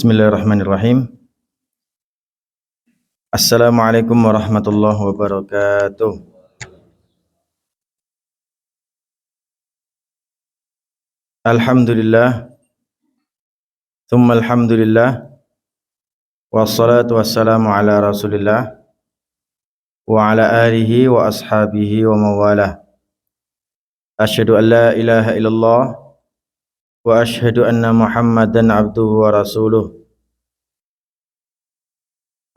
Bismillahirrahmanirrahim. Assalamualaikum warahmatullahi wabarakatuh. Alhamdulillah, thumma alhamdulillah, wassalatu wassalamu ala rasulillah, wa ala alihi wa ashabihi wa mawalah. Asyhadu an la ilaha illallah, wa asyhadu anna muhammadan abduhu wa rasuluh.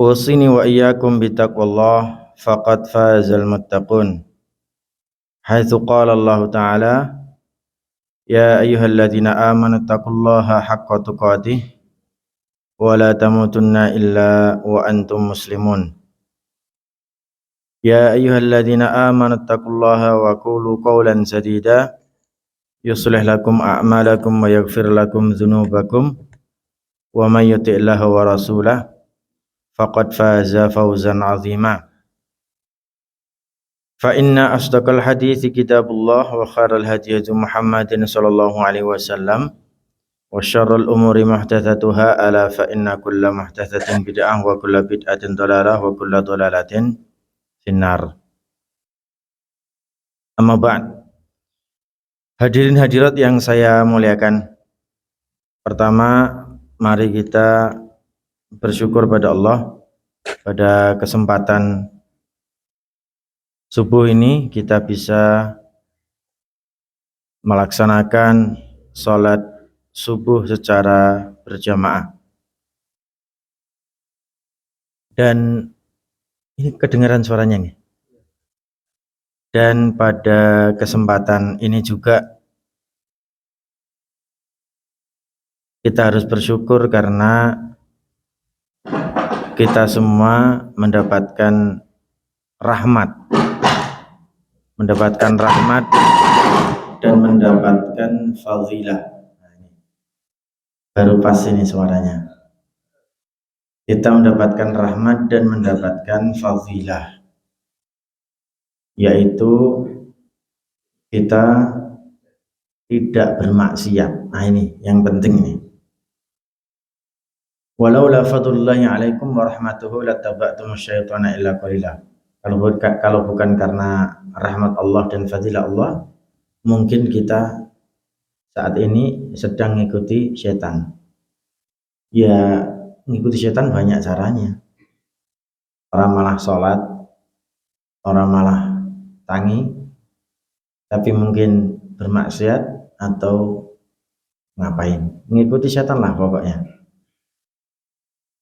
Usini wa iyyakum bitaqwallah, faqad fazal muttaqun. Haitsu qala Allah Ta'ala, ya ayyuhalladzina amanu taqullaha haqqa tuqatih wa la tamutunna illa wa antum muslimun. Ya ayyuhalladzina amanu taqullaha wa qulu qawlan sadida yuslih lakum a'malakum wa yaghfir lakum dzunubakum wa may yuti'illaha wa rasulahu faqad faza fawzan 'azima. Fa inna asdaqal hadithi kitabullah wa khairal hadi Muhammadin sallallahu alaihi wasallam wa syarrul umuri muhdatsatuha ala fa inna kulla muhdatsatin bid'ah wa kulla bid'atin dhalalah wa kulla dhalalatin finnar. Amma ba'd. Hadirin hadirat yang saya muliakan, pertama mari kita bersyukur pada Allah pada kesempatan subuh ini kita bisa melaksanakan sholat subuh secara berjamaah. Dan ini kedengaran suaranya nih. Dan pada kesempatan ini juga kita harus bersyukur karena kita semua mendapatkan rahmat dan mendapatkan fadilah. Baru pas ini suaranya. Kita mendapatkan rahmat dan mendapatkan fadilah, yaitu kita tidak bermaksiat. Nah ini yang penting ini. Walaula fadlullahi alaikum warahmatuhu lattaba'tumus syaitana illa qalila. Kalau bukan karena rahmat Allah dan fadilah Allah, mungkin kita saat ini sedang mengikuti setan. Ya, mengikuti setan banyak caranya. Orang malah sholat, orang malah tangi, tapi mungkin bermaksiat atau ngapain. Mengikuti setan lah pokoknya.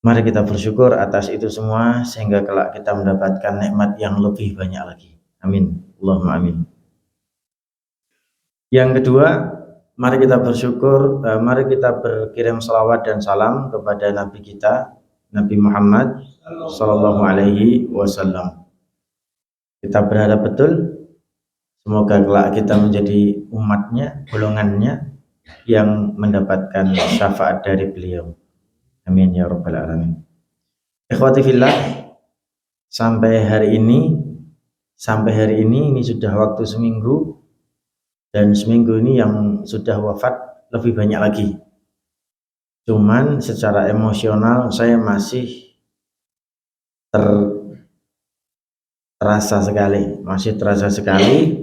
Mari kita bersyukur atas itu semua sehingga kelak kita mendapatkan nikmat yang lebih banyak lagi. Amin. Allahumma amin. Yang kedua, mari kita bersyukur, mari kita berkirim salawat dan salam kepada Nabi kita, Nabi Muhammad sallallahu alaihi wasallam. Kita berharap betul semoga kelak kita menjadi umatnya, golongannya yang mendapatkan syafaat dari beliau. Amin ya rabbal alamin. Ikhwati fillah, sampai hari ini ini sudah waktu seminggu, dan seminggu ini yang sudah wafat lebih banyak lagi. Cuman secara emosional saya masih terasa sekali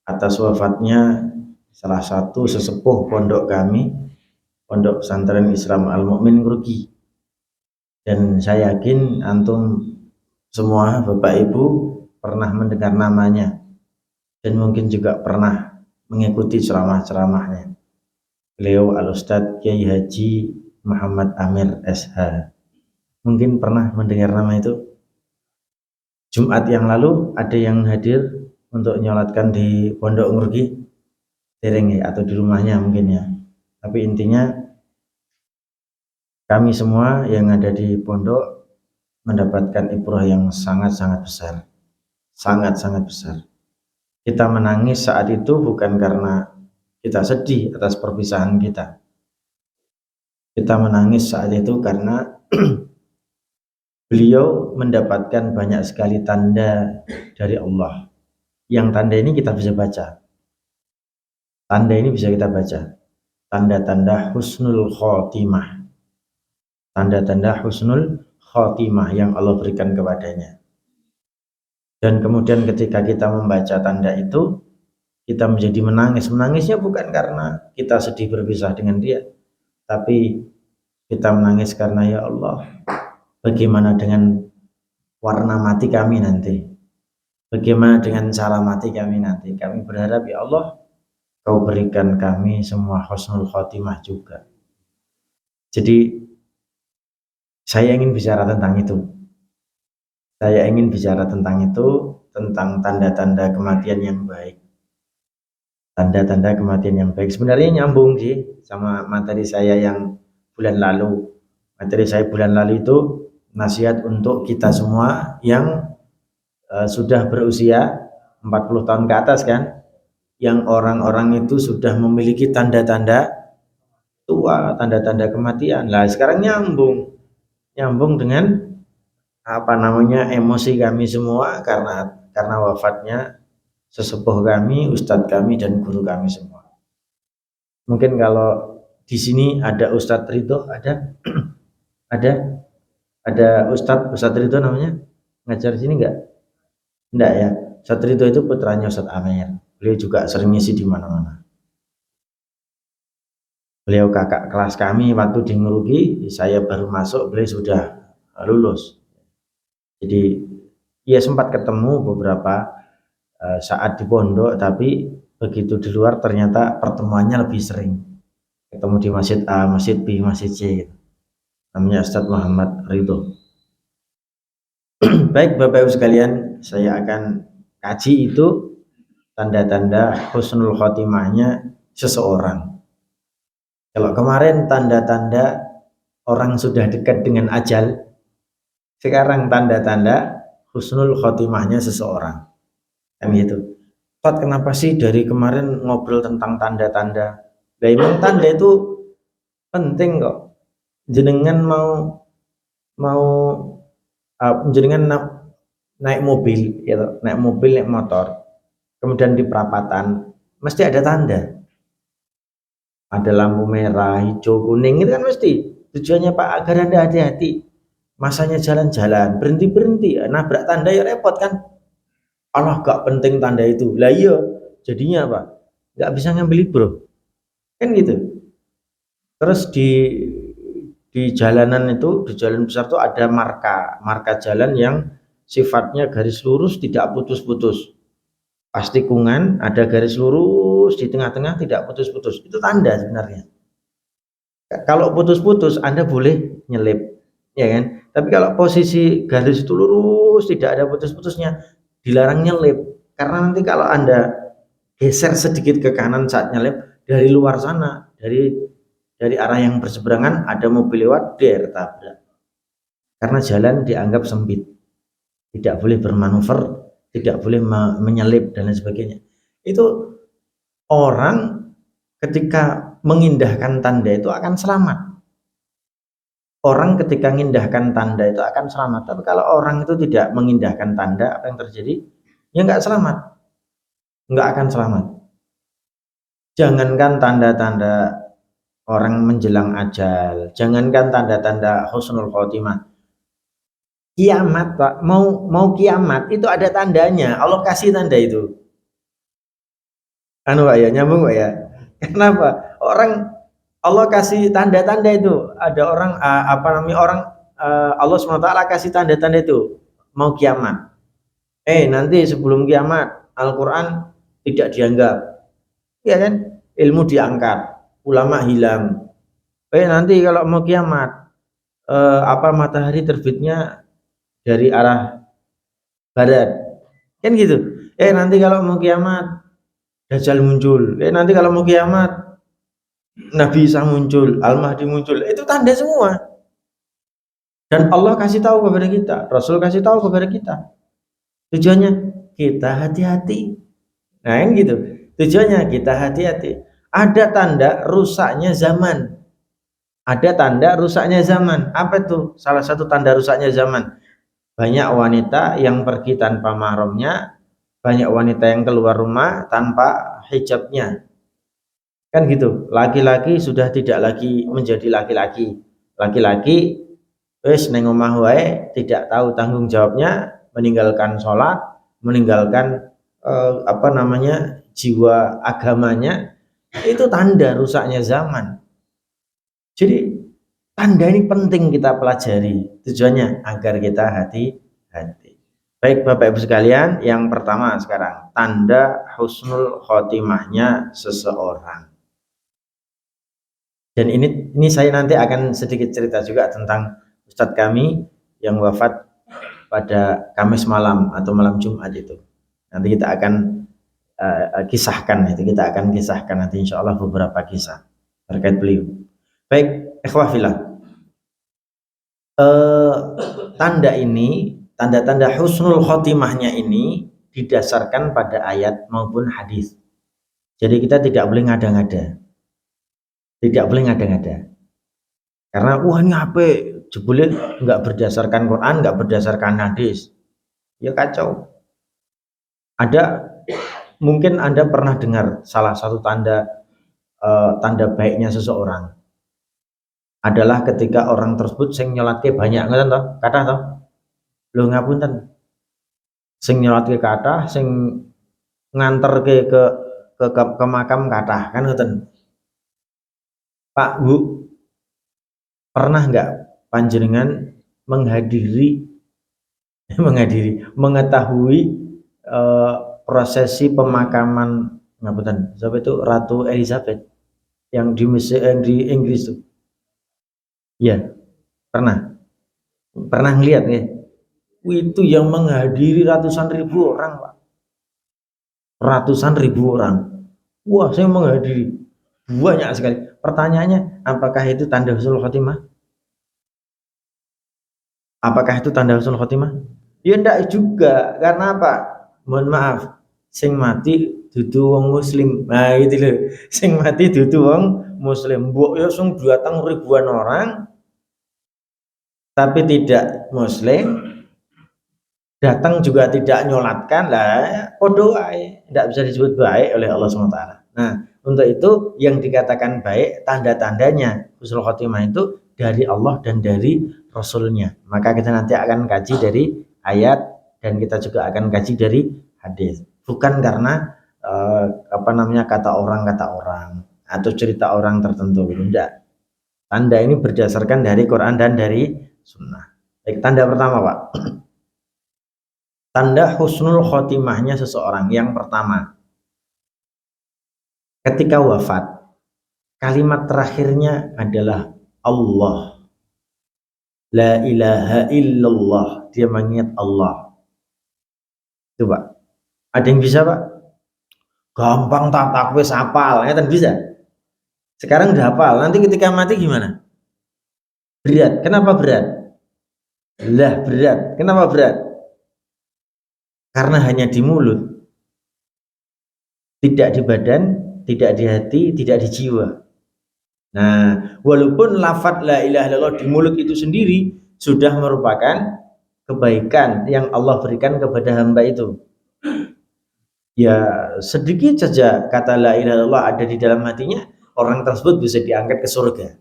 atas wafatnya salah satu sesepuh pondok kami, Pondok Pesantren Islam Al-Mu'min Ngruki. Dan saya yakin antum semua Bapak Ibu pernah mendengar namanya dan mungkin juga pernah mengikuti ceramah-ceramahnya. Beliau Al-Ustadz Kiai Haji Muhammad Amir SH. Mungkin pernah mendengar nama itu. Jumat yang lalu ada yang hadir untuk nyolatkan di Pondok Ngruki, dereng ya, atau di rumahnya mungkin ya. Tapi intinya kami semua yang ada di pondok mendapatkan ibrah yang sangat-sangat besar. Sangat-sangat besar. Kita menangis saat itu bukan karena kita sedih atas perpisahan kita. Kita menangis saat itu karena beliau mendapatkan banyak sekali tanda dari Allah. Yang tanda ini kita bisa baca. Tanda ini bisa kita baca. Tanda-tanda husnul khotimah. tanda-tanda husnul khotimah yang Allah berikan kepadanya. Dan kemudian ketika kita membaca tanda itu, kita menjadi menangis. Menangisnya bukan karena kita sedih berpisah dengan dia, tapi kita menangis karena ya Allah, bagaimana dengan warna mati kami nanti? Bagaimana dengan cara mati kami nanti? Kami berharap ya Allah, Kau berikan kami semua husnul khotimah juga. Jadi saya ingin bicara tentang itu. Saya ingin bicara tentang itu, tentang tanda-tanda kematian yang baik. Tanda-tanda kematian yang baik. Sebenarnya nyambung sih sama materi saya yang bulan lalu. Materi saya bulan lalu itu nasihat untuk kita semua yang sudah berusia 40 tahun ke atas kan, yang orang-orang itu sudah memiliki tanda-tanda tua, tanda-tanda kematian. Lah sekarang nyambung dengan apa namanya emosi kami semua karena wafatnya sesepuh kami, ustadz kami dan guru kami semua. Mungkin kalau di sini ada Ustadz Ridho, ada ada Ustadz Ridho namanya, ngajar di sini enggak ya. Ustadz Ridho itu putranya Ustadz Amir. Beliau juga sering ngisi di mana-mana. Beliau kakak kelas kami waktu di Ngerugi, saya baru masuk, beliau sudah lulus. Jadi ya sempat ketemu beberapa saat di pondok, tapi begitu di luar ternyata pertemuannya lebih sering. Ketemu di Masjid A, Masjid B, Masjid C. Namanya Ustadz Muhammad Ridho. Baik Bapak Ibu sekalian, saya akan kaji itu tanda-tanda husnul khotimahnya seseorang. Kalau kemarin tanda-tanda orang sudah dekat dengan ajal, sekarang tanda-tanda husnul khotimahnya seseorang. Kan gitu. Pak, kenapa sih dari kemarin ngobrol tentang tanda-tanda? Nah, emang tanda itu penting kok. Jenengan mau jenengan naik mobil, gitu, naik motor, kemudian di perapatan mesti ada tanda. Ada lampu merah, hijau, kuning, itu kan mesti. Tujuannya Pak agar Anda hati-hati. Masanya jalan-jalan, berhenti-berhenti, nabrak tanda ya repot kan. Allah gak penting tanda itu. Lah iya, jadinya apa? Gak bisa ngambil bro. Kan gitu. Terus di jalanan itu, di jalan besar itu ada marka jalan yang sifatnya garis lurus tidak putus-putus. Pas tikungan ada garis lurus di tengah-tengah tidak putus-putus. Itu tanda sebenarnya. Kalau putus-putus Anda boleh nyelip, ya kan? Tapi kalau posisi garis itu lurus tidak ada putus-putusnya, dilarang nyelip. Karena nanti kalau Anda geser sedikit ke kanan saat nyelip, dari luar sana, dari arah yang berseberangan ada mobil lewat, tabrak. Karena jalan dianggap sempit, tidak boleh bermanuver, tidak boleh menyelip dan lain sebagainya. Itu orang ketika mengindahkan tanda itu akan selamat. Orang ketika mengindahkan tanda itu akan selamat. Tapi kalau orang itu tidak mengindahkan tanda, apa yang terjadi? Ya nggak selamat, nggak akan selamat. Jangankan tanda-tanda orang menjelang ajal, jangankan tanda-tanda husnul khotimah, kiamat Pak, mau kiamat itu ada tandanya. Allah kasih tanda itu. Pak ya, nyambung Pak ya. Kenapa? Orang Allah kasih tanda-tanda itu. Ada orang Allah SWT kasih tanda-tanda itu mau kiamat. Nanti sebelum kiamat Al-Qur'an tidak dianggap. Ya kan? Ilmu diangkat, ulama hilang. Nanti kalau mau kiamat matahari terbitnya dari arah barat. Kan gitu. Nanti kalau mau kiamat Dajjal muncul. Nanti kalau mau kiamat Nabi Isa muncul, Al-Mahdi muncul. Itu tanda semua. Dan Allah kasih tahu kepada kita, Rasul kasih tahu kepada kita. Tujuannya kita hati-hati. Nah, yang gitu. Tujuannya kita hati-hati. Ada tanda rusaknya zaman. Ada tanda rusaknya zaman. Apa itu? Salah satu tanda rusaknya zaman. Banyak wanita yang pergi tanpa mahramnya, banyak wanita yang keluar rumah tanpa hijabnya. Kan gitu. Laki-laki sudah tidak lagi menjadi laki-laki. laki-laki wis neng omah wae tidak tahu tanggung jawabnya, meninggalkan sholat, meninggalkan jiwa agamanya, itu tanda rusaknya zaman. Jadi tanda ini penting kita pelajari, tujuannya agar kita hati-hati. Baik Bapak Ibu sekalian, yang pertama sekarang tanda husnul khotimahnya seseorang. Dan ini saya nanti akan sedikit cerita juga tentang Ustadz kami yang wafat pada Kamis malam atau malam Jumat itu. Nanti kita akan kisahkan nanti insya Allah beberapa kisah terkait beliau. Baik, ikhwafillah. Tanda-tanda husnul khotimahnya ini didasarkan pada ayat maupun hadis. Jadi kita tidak boleh ngada-ngada. Tidak boleh ngada-ngada. Karena ini apa? Jebule nggak berdasarkan Quran, nggak berdasarkan hadis. Ya kacau. Mungkin Anda pernah dengar salah satu tanda baiknya seseorang adalah ketika orang tersebut sing nyolatke banyak, ngoten toh? Kathah toh? Lho ngapunten. Sing nyolatke kathah, sing nganterke ke makam kathah, kan ngoten. Pak Bu, pernah nggak panjenengan mengetahui prosesi pemakaman ngapunten, siapa itu Ratu Elizabeth yang di Inggris tuh? Ya, pernah ngeliat ya. Itu yang menghadiri ratusan ribu orang, Pak. Ratusan ribu orang. Wah, saya menghadiri banyak sekali. Pertanyaannya, apakah itu tanda husnul khotimah? Apakah itu tanda husnul khotimah? Ya enggak juga. Karena apa? Mohon maaf, sing mati dudu wong muslim. Nah, itu loh. Sing mati dudu wong muslim. Mbok ya sing datang ribuan orang tapi tidak muslim, datang juga tidak nyolatkan, lah podo wae, tidak bisa disebut baik oleh Allah SWT. Nah, untuk itu yang dikatakan baik, tanda-tandanya husnul khotimah itu dari Allah dan dari Rasulnya. Maka kita nanti akan kaji dari ayat dan kita juga akan kaji dari hadis. Bukan karena kata orang atau cerita orang tertentu, tidak. Tanda ini berdasarkan dari Quran dan dari Sunnah. Baik, tanda pertama, Pak. Tanda husnul khotimahnya seseorang yang pertama, ketika wafat, kalimat terakhirnya adalah Allah. La ilaha illallah. Dia mengingat Allah. Itu, Pak. Ada yang bisa, Pak? Gampang tak wis hafal, ya kan bisa. Sekarang udah hafal, nanti ketika mati gimana? Berat. Kenapa berat? Lah berat. Kenapa berat? Karena hanya di mulut, tidak di badan, tidak di hati, tidak di jiwa. Nah, walaupun lafadz la ilaha illallah di mulut itu sendiri sudah merupakan kebaikan yang Allah berikan kepada hamba itu. Ya, sedikit saja kata la ilaha illallah ada di dalam hatinya, orang tersebut bisa diangkat ke surga.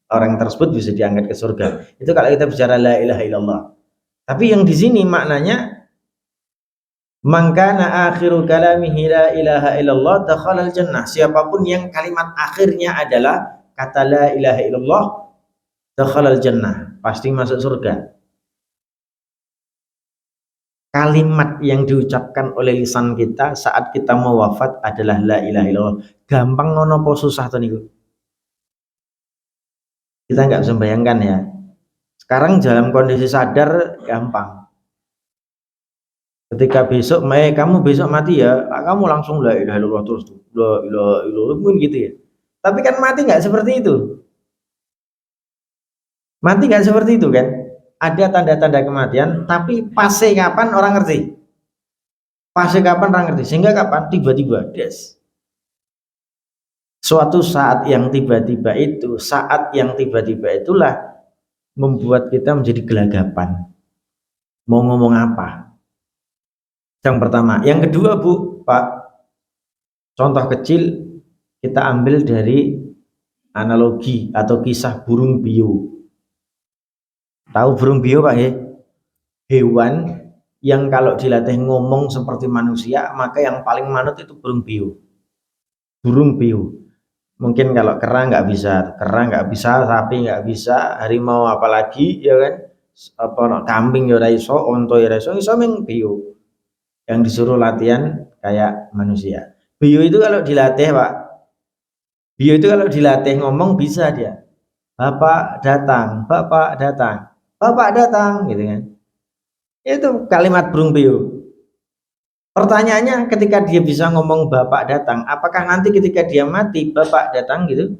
Orang tersebut bisa diangkat ke surga. Itu kalau kita bicara la ilaha illallah. Tapi yang di sini maknanya, man kana akhiru kalamihi la ilaha illallah dakhalal jannah. Siapapun yang kalimat akhirnya adalah kata la ilaha illallah, dakhalal jannah, pasti masuk surga. Kalimat yang diucapkan oleh lisan kita saat kita mau wafat adalah la ilaha illallah. Gampang ngono po susah to niku? Kita nggak bisa bayangkan ya. Sekarang dalam kondisi sadar gampang. Ketika besok, kamu besok mati ya, kamu langsung la ilaha illallah terus tuh. La ilaha illallah mungkin gitu ya. Tapi kan mati nggak seperti itu. Mati nggak seperti itu kan? Ada tanda-tanda kematian, tapi pasti kapan orang ngerti. Pasti kapan orang ngerti. Sehingga kapan? Tiba-tiba des. Suatu saat yang tiba-tiba itulah membuat kita menjadi gelagapan. Mau ngomong apa? Yang pertama. Yang kedua, Bu, Pak, contoh kecil kita ambil dari analogi atau kisah burung biu. Tahu burung beo Pak ya? Hewan yang kalau dilatih ngomong seperti manusia, maka yang paling manut itu burung beo. Burung beo. Mungkin kalau kera nggak bisa, sapi nggak bisa, harimau apalagi ya kan, apa kambing ya ora iso, onto ya ora iso meng beo. Yang disuruh latihan kayak manusia. Beo itu kalau dilatih Pak, beo itu kalau dilatih ngomong bisa dia. Bapak datang, bapak datang, bapak datang, gitu kan. Itu kalimat burung beo. Pertanyaannya ketika dia bisa ngomong bapak datang, apakah nanti ketika dia mati bapak datang gitu?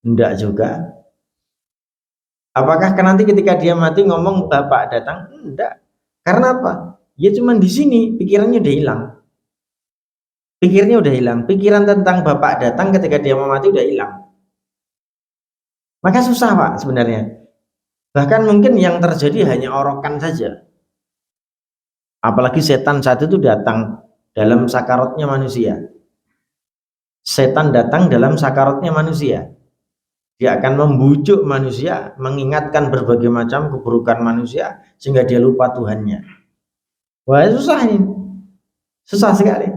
Enggak juga. Apakah nanti ketika dia mati ngomong bapak datang? Enggak. Karena apa? Ya cuman di sini pikirannya udah hilang. Pikirnya udah hilang. Pikiran tentang bapak datang ketika dia mau mati udah hilang. Maka susah Pak sebenarnya. Bahkan mungkin yang terjadi hanya orokan saja. Apalagi setan saat itu datang dalam sakaratnya manusia. Setan datang dalam sakaratnya manusia. Dia akan membujuk manusia, mengingatkan berbagai macam keburukan manusia sehingga dia lupa Tuhannya. Wah, susah ini. Susah sekali.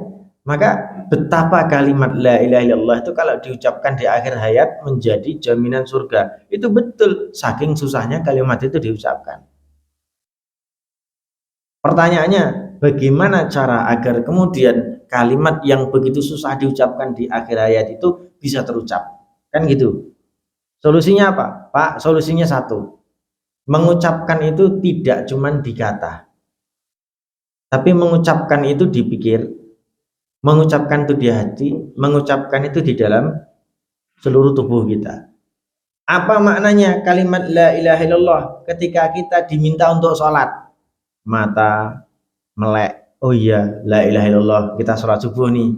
Maka betapa kalimat la ilaha illallah itu kalau diucapkan di akhir hayat menjadi jaminan surga. Itu betul, saking susahnya kalimat itu diucapkan. Pertanyaannya, bagaimana cara agar kemudian kalimat yang begitu susah diucapkan di akhir hayat itu bisa terucap? Kan gitu. Solusinya apa? Pak, solusinya satu. Mengucapkan itu tidak cuma di kata, tapi mengucapkan itu dipikir, mengucapkan itu di hati, mengucapkan itu di dalam seluruh tubuh kita. Apa maknanya kalimat la ilaha illallah ketika kita diminta untuk sholat? Mata melek, oh iya la ilaha illallah, kita sholat subuh nih.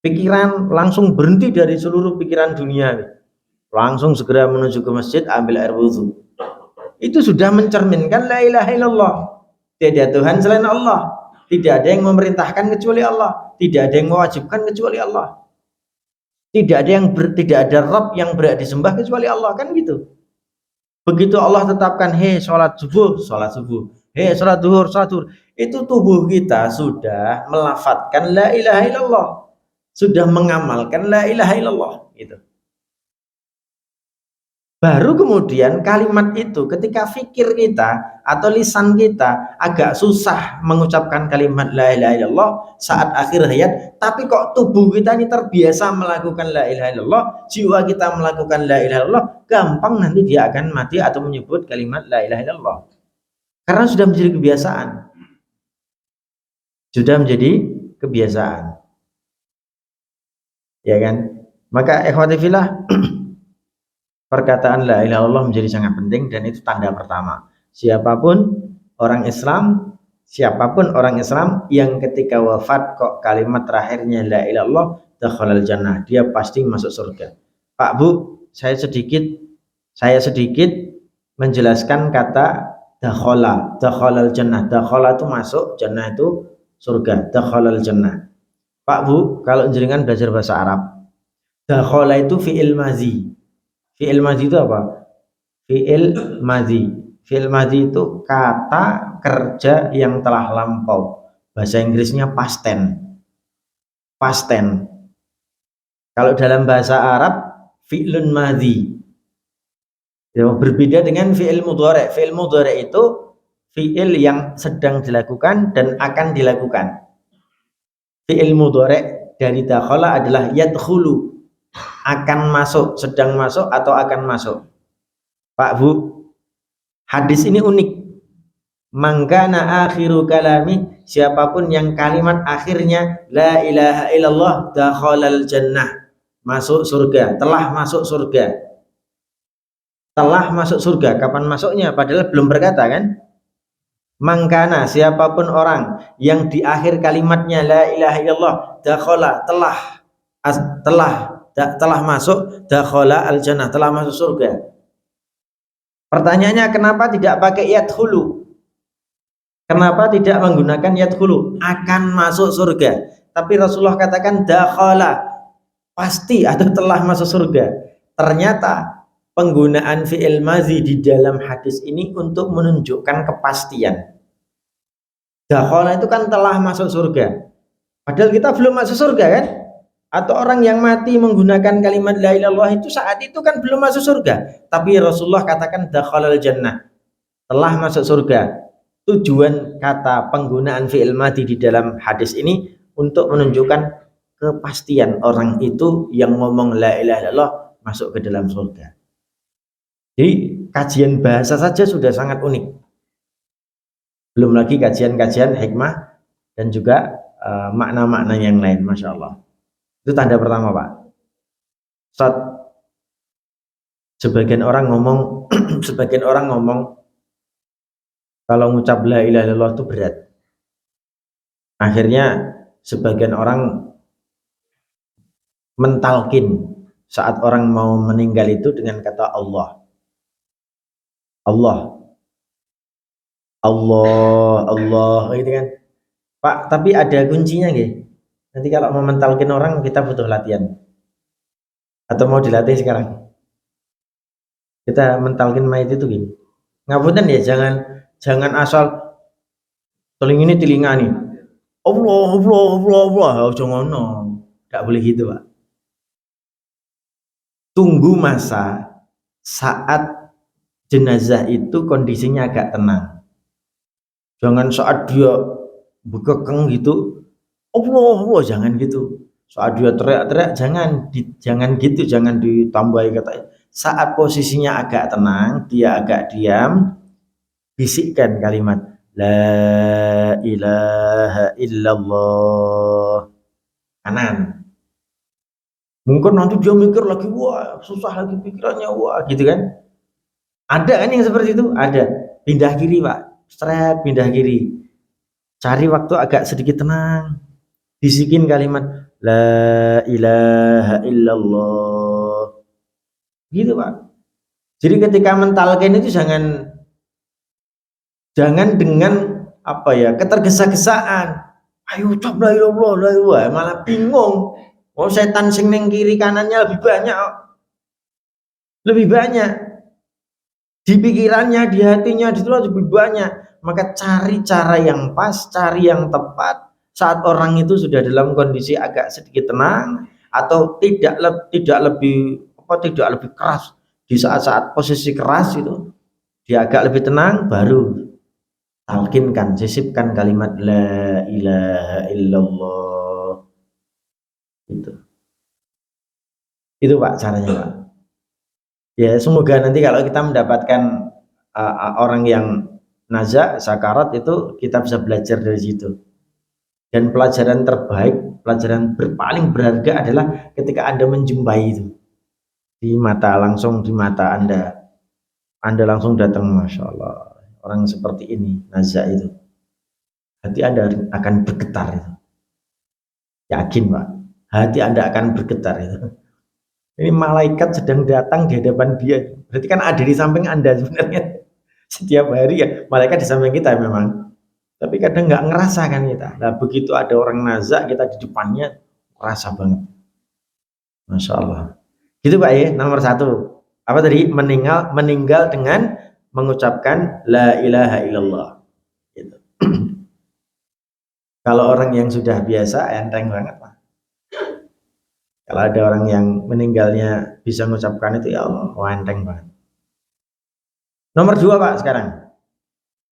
Pikiran langsung berhenti dari seluruh pikiran dunia nih. Langsung segera menuju ke masjid, ambil air wudhu. Itu sudah mencerminkan la ilaha illallah. Tidak ada Tuhan selain Allah. Tidak ada yang memerintahkan kecuali Allah. Tidak ada yang mewajibkan kecuali Allah. Tidak ada Rabb yang berhak disembah kecuali Allah, kan gitu. Begitu Allah tetapkan, hei sholat subuh, hei sholat duhur, itu tubuh kita sudah melafadzkan la ilaha illallah, sudah mengamalkan la ilaha illallah, gitu. Baru kemudian kalimat itu ketika fikir kita atau lisan kita agak susah mengucapkan kalimat la ilaha illallah saat akhir hayat, tapi kok tubuh kita ini terbiasa melakukan la ilaha illallah, jiwa kita melakukan la ilaha illallah, gampang nanti dia akan mati atau menyebut kalimat la ilaha illallah. Karena sudah menjadi kebiasaan. Sudah menjadi kebiasaan. Ya kan? Maka ikhwati fillah, perkataan la ilaha illallah menjadi sangat penting dan itu tanda pertama. Siapapun orang Islam yang ketika wafat kok kalimat terakhirnya la ilaha illallah, dakhalal jannah, dia pasti masuk surga. Pak Bu, saya sedikit menjelaskan kata dakhalal jannah. Dakhala itu masuk, jannah itu surga. Dakhalal jannah. Pak Bu, kalau jenengan belajar bahasa Arab, dakhala itu fi'il madzi. Fi'il madzi itu apa? Fi'il madzi itu kata kerja yang telah lampau. Bahasa Inggrisnya past tense. Kalau dalam bahasa Arab fi'lun madzi. Ya, berbeda dengan fi'il mudhari'. Fi'il mudhari' itu fi'il yang sedang dilakukan dan akan dilakukan. Fi'il mudhari' dari dakhala adalah yadkhulu, akan masuk, sedang masuk atau akan masuk. Pak Bu, hadis ini unik. Mangkana akhiru kalami, siapapun yang kalimat akhirnya la ilaha illallah dakhalal jannah, masuk surga, telah masuk surga. Telah masuk surga, kapan masuknya? Padahal belum berkata kan? Mangkana, siapapun orang yang di akhir kalimatnya la ilaha illallah dakhala, telah masuk, dakhala al jannah, telah masuk surga. Pertanyaannya, kenapa tidak pakai yadkhulu? Kenapa tidak menggunakan yadkhulu? Akan masuk surga. Tapi Rasulullah katakan dakhala, pasti atau telah masuk surga. Ternyata penggunaan fi'il madhi di dalam hadis ini untuk menunjukkan kepastian. Dakhala itu kan telah masuk surga. Padahal kita belum masuk surga kan? Atau orang yang mati menggunakan kalimat la ilaha illallah itu saat itu kan belum masuk surga. Tapi Rasulullah katakan dakhalal jannah, telah masuk surga. Tujuan kata penggunaan fi'il madhi di dalam hadis ini untuk menunjukkan kepastian orang itu yang ngomong la ilaha illallah masuk ke dalam surga. Jadi kajian bahasa saja sudah sangat unik. Belum lagi kajian-kajian hikmah dan juga makna-makna yang lain, Masya Allah. Itu tanda pertama, Pak. Saat sebagian orang ngomong sebagian orang ngomong kalau ngucap la ilaha illallah itu berat. Akhirnya sebagian orang mentalkin saat orang mau meninggal itu dengan kata Allah. Allah, Allah, gitu kan. Pak, tapi ada kuncinya nggih. Nanti kalau mau mentalkin orang kita butuh latihan. Atau mau dilatih sekarang? Kita mentalkin mayit itu gini. Ngapunten ya, jangan asal teling ini telinga nih. Allah, Allah, Allah, Allah, jangan ngono. Enggak boleh gitu, Pak. Tunggu masa saat jenazah itu kondisinya agak tenang. Jangan saat dia bekekeng gitu, Allah, Allah, jangan gitu. Saat dia teriak-teriak jangan gitu, jangan ditambahi kata. Saat posisinya agak tenang, dia agak diam, bisikkan kalimat la ilaha illallah kanan. Mungkin nanti dia mikir lagi, wah susah lagi pikirannya, wah gitu kan. Ada kan yang seperti itu? Ada. Pindah kiri, Pak. Strap, pindah kiri. Cari waktu agak sedikit tenang. Bisikin kalimat la ilaha illallah. Gitu, Pak. Jadi ketika mentalkan itu jangan dengan apa ya, ketergesa-gesaan. Ayo ucap la ilaha illallah, malah bingung. Oh, setan sing ning kiri kanannya lebih banyak. Lebih banyak. Di pikirannya, di hatinya, di situ lebih banyak. Maka cari cara yang pas, cari yang tepat saat orang itu sudah dalam kondisi agak sedikit tenang atau tidak lebih keras. Di saat-saat posisi keras itu dia agak lebih tenang, baru talkinkan, sisipkan kalimat la ilaha illallah. Itu Pak caranya, Pak. Ya semoga nanti kalau kita mendapatkan orang yang nazak, sakarat, itu kita bisa belajar dari situ. Dan pelajaran terbaik, pelajaran paling berharga adalah ketika Anda menjumpai itu di mata, langsung di mata Anda langsung datang, Masya Allah, orang seperti ini, nazak itu, hati Anda akan bergetar itu. Yakin, Pak, hati Anda akan bergetar itu. Ini malaikat sedang datang di hadapan dia. Berarti kan ada di samping Anda sebenarnya. Setiap hari ya malaikat di samping kita memang. Tapi kadang nggak ngerasa kan kita. Nah begitu ada orang nazak kita di depannya, rasa banget. Masya Allah. Gitu Pak ya, nomor 1. Apa tadi? Meninggal dengan mengucapkan la ilaha illallah. Gitu. Kalau orang yang sudah biasa, enteng banget Pak. Kalau ada orang yang meninggalnya bisa mengucapkan itu, ya Allah, enteng banget. Nomor 2 Pak sekarang.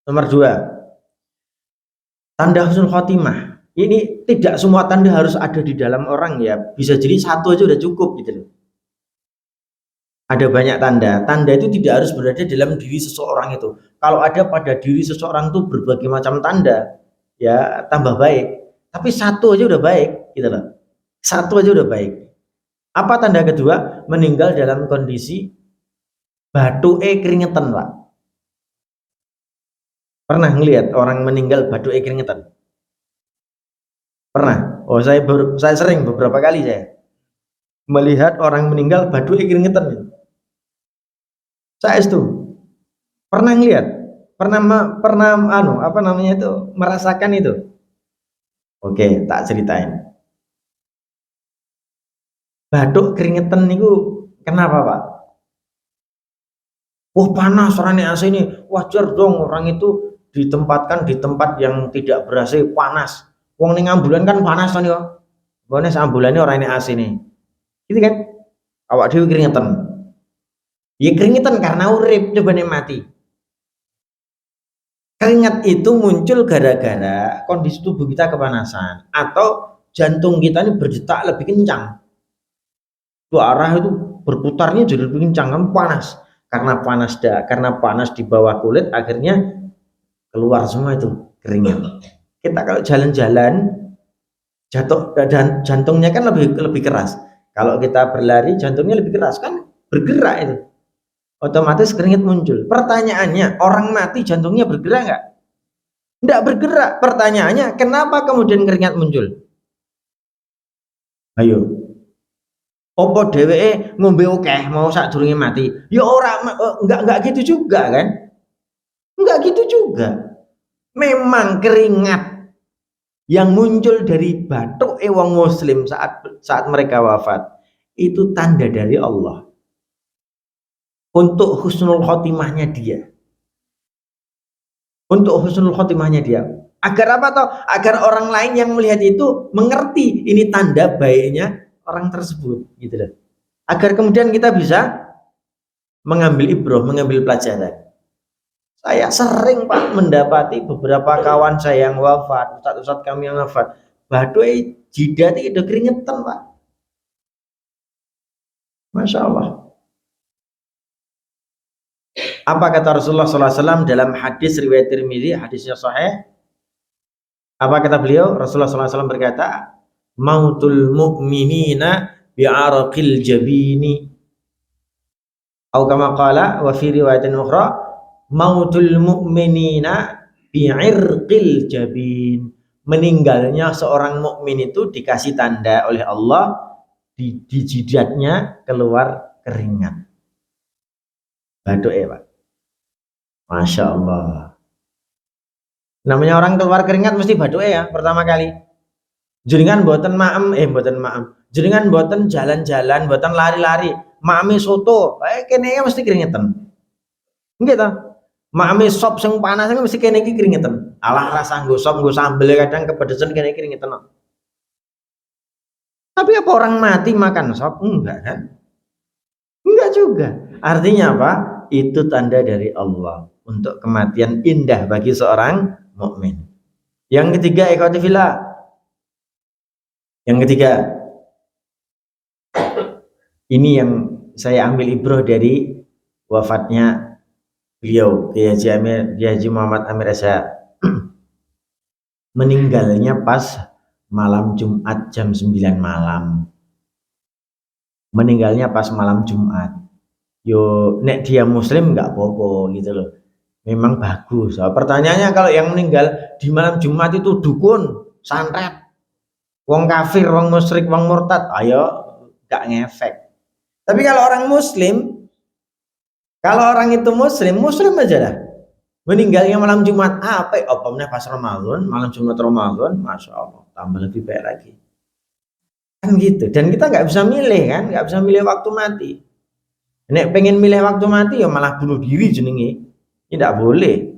Nomor 2. Tanda husnul khotimah. Ini tidak semua tanda harus ada di dalam orang ya. Bisa jadi satu aja udah cukup gitu loh. Ada banyak tanda. Tanda itu tidak harus berada dalam diri seseorang itu. Kalau ada pada diri seseorang itu berbagai macam tanda, ya tambah baik. Tapi satu aja udah baik gitu loh. Satu aja udah baik. Apa tanda kedua? Meninggal dalam kondisi batuke keringetan, Pak. Pernah ngelihat orang meninggal batuke keringetan? Pernah? Oh, saya sering beberapa kali saya melihat orang meninggal batuke keringetan. Saya itu pernah ngelihat, pernah apa namanya itu, merasakan itu. Oke, tak ceritain. Batuk keringetan niku kenapa, Pak? Wah panas orangnya AC ini, wajar dong orang itu ditempatkan di tempat yang tidak ber-AC panas. Wong ning ambulan kan panas kan yo. Bones ambulannya orang ini AC nih. Gitu kan? Awak dhewe keringetan. Ya keringetan karena urip coba nih mati. Keringat itu muncul gara-gara kondisi tubuh kita kepanasan atau jantung kita ini berdetak lebih kencang. Dua arah itu berputarnya jadi lebih kencang, kan panas. Karena panas di bawah kulit akhirnya keluar semua itu keringat. Kita kalau jalan-jalan jatuh dan jantungnya kan lebih lebih keras. Kalau kita berlari jantungnya lebih keras kan bergerak itu. Otomatis keringat muncul. Pertanyaannya, orang mati jantungnya bergerak nggak? Nggak bergerak. Pertanyaannya, kenapa kemudian keringat muncul? Ayo. Opo dheweke ngombe akeh mau sadurunge mati? Ya ora enggak gitu juga kan? Enggak gitu juga. Memang keringat yang muncul dari batuk wong muslim saat mereka wafat itu tanda dari Allah untuk husnul khotimahnya dia. Untuk husnul khotimahnya dia. Agar apa toh? Agar orang lain yang melihat itu mengerti ini tanda baiknya orang tersebut gitu loh. Agar kemudian kita bisa mengambil ibrah, mengambil pelajaran. Saya sering Pak mendapati beberapa kawan saya yang wafat, ustadz-ustadz kami yang wafat, badai jidat itu keringetan Pak. Masya Allah. Apa kata Rasulullah SAW dalam hadis riwayat Tirmidzi, hadisnya sahih? Apa kata beliau? Rasulullah SAW berkata, mautul mu'minina bi'araqil jabini. Atau kama qala wa fi riwayatin ukhra, mautul mu'minina bi'irqil jabin. Meninggalnya seorang mukmin itu dikasih tanda oleh Allah di jidatnya keluar keringat. Batuk ya Pak. Masya Allah. Namanya orang keluar keringat mesti batuk ya pertama kali. Jenengan mboten mboten maem. Jenengan mboten jalan-jalan, mboten lari-lari, maeme soto, kene mesti keringetan. Nggih ta? Maeme sop sing panas mesti kene iki keringetan. Alah rasa nggo sop nggo sambel kadang kepedesan kene iki keringetan. Tapi apa orang mati makan sop? Enggak kan? Enggak juga. Artinya apa? Itu tanda dari Allah untuk kematian indah bagi seorang mukmin. Yang ketiga, ikhwati fillah. Yang ketiga, ini yang saya ambil ibrah dari wafatnya beliau, Kiai Haji Muhammad Amir Esa. Meninggalnya pas malam Jumat jam 9 malam. Meninggalnya pas malam Jumat. Yo, nek dia muslim nggak apa-apa gitu loh. Memang bagus. So, pertanyaannya kalau yang meninggal di malam Jumat itu dukun, santet, wong kafir, wong musyrik, wong murtad, ayo nggak ngefek. Tapi kalau orang muslim, kalau orang itu muslim aja lah. Meninggalnya malam Jumat, apa? Opomnya pas Ramadan, malam Jumat Ramadan, masya Allah, tambah lebih baik lagi. Kan gitu. Dan kita nggak bisa milih kan, nggak bisa milih waktu mati. Nek pengen milih waktu mati ya malah bunuh diri jenenge. Tidak boleh.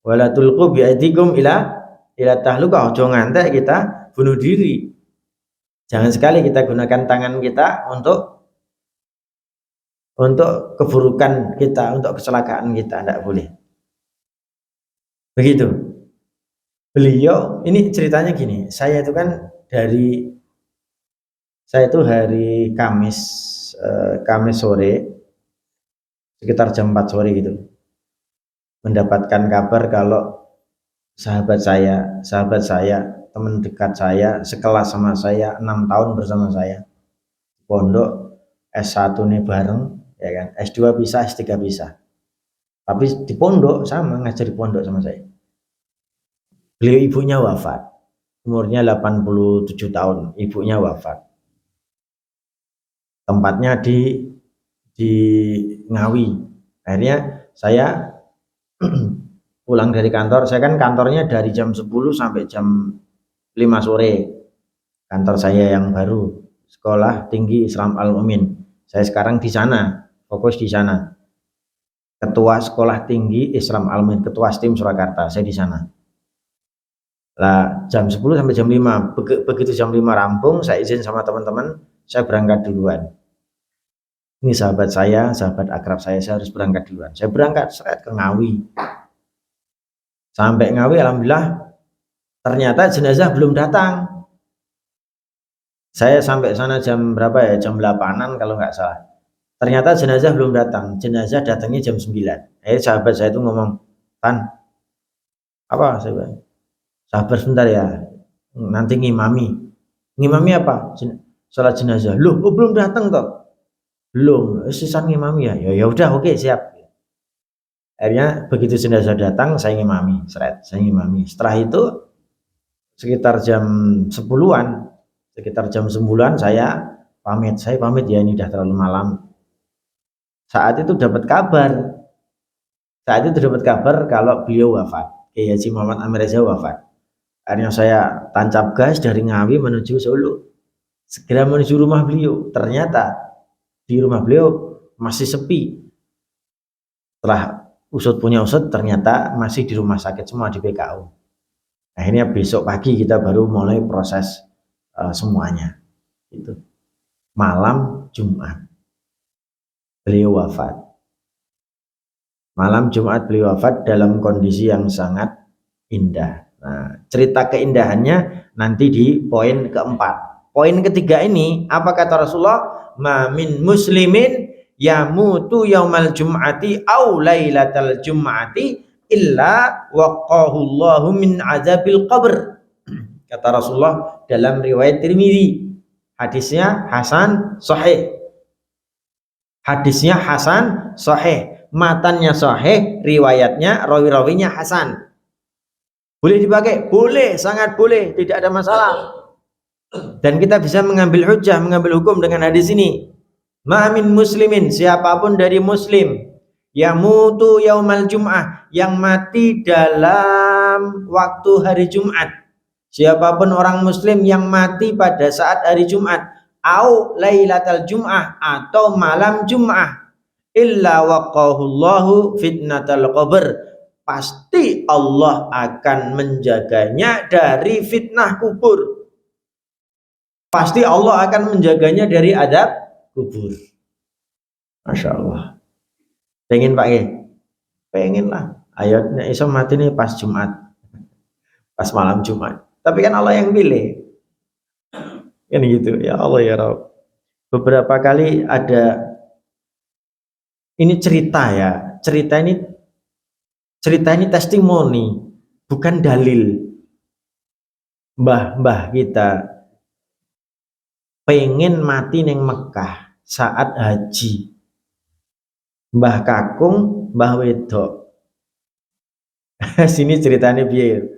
Wala tulqu bi'aidikum ila tahlukah, ojo ngantek kita bunuh diri. Jangan sekali kita gunakan tangan kita untuk keburukan kita, untuk kecelakaan kita, tidak boleh. Begitu. Beliau ini ceritanya gini, saya itu hari Kamis sore sekitar jam 4 sore gitu mendapatkan kabar kalau sahabat saya, teman dekat saya, sekelas sama saya, 6 tahun bersama saya, pondok S1 nih bareng, ya kan, S2 bisa, S3 bisa, tapi di pondok sama, ngajar di pondok sama saya. Beliau ibunya wafat, umurnya 87 tahun, ibunya wafat. Tempatnya di Ngawi. Akhirnya saya pulang dari kantor, saya kan kantornya dari jam 10 sampai jam 5 sore. Kantor saya yang baru, Sekolah Tinggi Islam Al-Mu'min. Saya sekarang di sana, fokus di sana. ketua sekolah tinggi Islam Al-Mu'min, ketua STIM Surakarta, saya di sana. Lah jam 10 sampai jam 5, begitu jam 5 rampung, saya izin sama teman-teman, saya berangkat duluan. Ini sahabat saya, sahabat akrab saya harus berangkat duluan. Saya berangkat ke Ngawi. Sampai Ngawi, alhamdulillah, ternyata jenazah belum datang. Saya sampai sana jam berapa ya? Jam 8-an kalau nggak salah. Ternyata jenazah belum datang. Jenazah datangnya jam 9. Sahabat saya itu ngomong, "Tan, apa?" Saya bilang, "Sabar sebentar ya, nanti ngimami." "Ngimami apa?" "Salat jenazah." "Loh, belum datang toh?" "Belum, sisa ngimami ya." Ya udah, oke, siap. Akhirnya begitu jenazah datang, saya ngimami, saya ngimami. Setelah itu sekitar jam 10-an, sekitar jam 9 saya pamit ya, ini udah terlalu malam. Saat itu dapat kabar kalau beliau wafat, Kiai Haji Muhammad Amin Reza wafat. Akhirnya saya tancap gas dari Ngawi menuju Solo, segera menuju rumah beliau. Ternyata di rumah beliau masih sepi. Setelah usut punya usut, ternyata masih di rumah sakit semua, di PKU. Akhirnya besok pagi kita baru mulai proses semuanya. Itu malam Jumat beliau wafat. Malam Jumat beliau wafat dalam kondisi yang sangat indah. Nah, cerita keindahannya nanti di poin keempat. Poin ketiga ini, apa kata Rasulullah? Ma min muslimin yamutu yaumal jum'ati au lailatal jum'ati illa waqahu Allahu min azabil qabr. Kata Rasulullah dalam riwayat Tirmidzi. Hadisnya hasan sahih. Hadisnya hasan sahih. Matannya sahih, riwayatnya, rawi-rawinya hasan. Boleh dipakai? Boleh, sangat boleh, tidak ada masalah. Dan kita bisa mengambil hujjah, mengambil hukum dengan hadis ini. Ma min muslimin, siapapun dari muslim, yamutu yaumal jum'ah, yang mati dalam waktu hari Jumat. Siapapun orang muslim yang mati pada saat hari Jumat, au lailatal jum'ah, atau malam Jum'ah, illa waqahullahu fitnatal qabr, pasti Allah akan menjaganya dari fitnah kubur. Pasti Allah akan menjaganya dari adab kubur. Masya Allah. Pengen Pak ya? Pengen lah. Ayo, iso mati nih pas Jumat, pas malam Jumat. Tapi kan Allah yang pilih. Kan gitu. Ya Allah ya Rabb. Beberapa kali ada, ini cerita ya. Cerita ini testimoni, bukan dalil. Mbah kita pengen mati neng Mekah saat haji. Mbah kakung, mbah wedok. Sini ceritanya biar.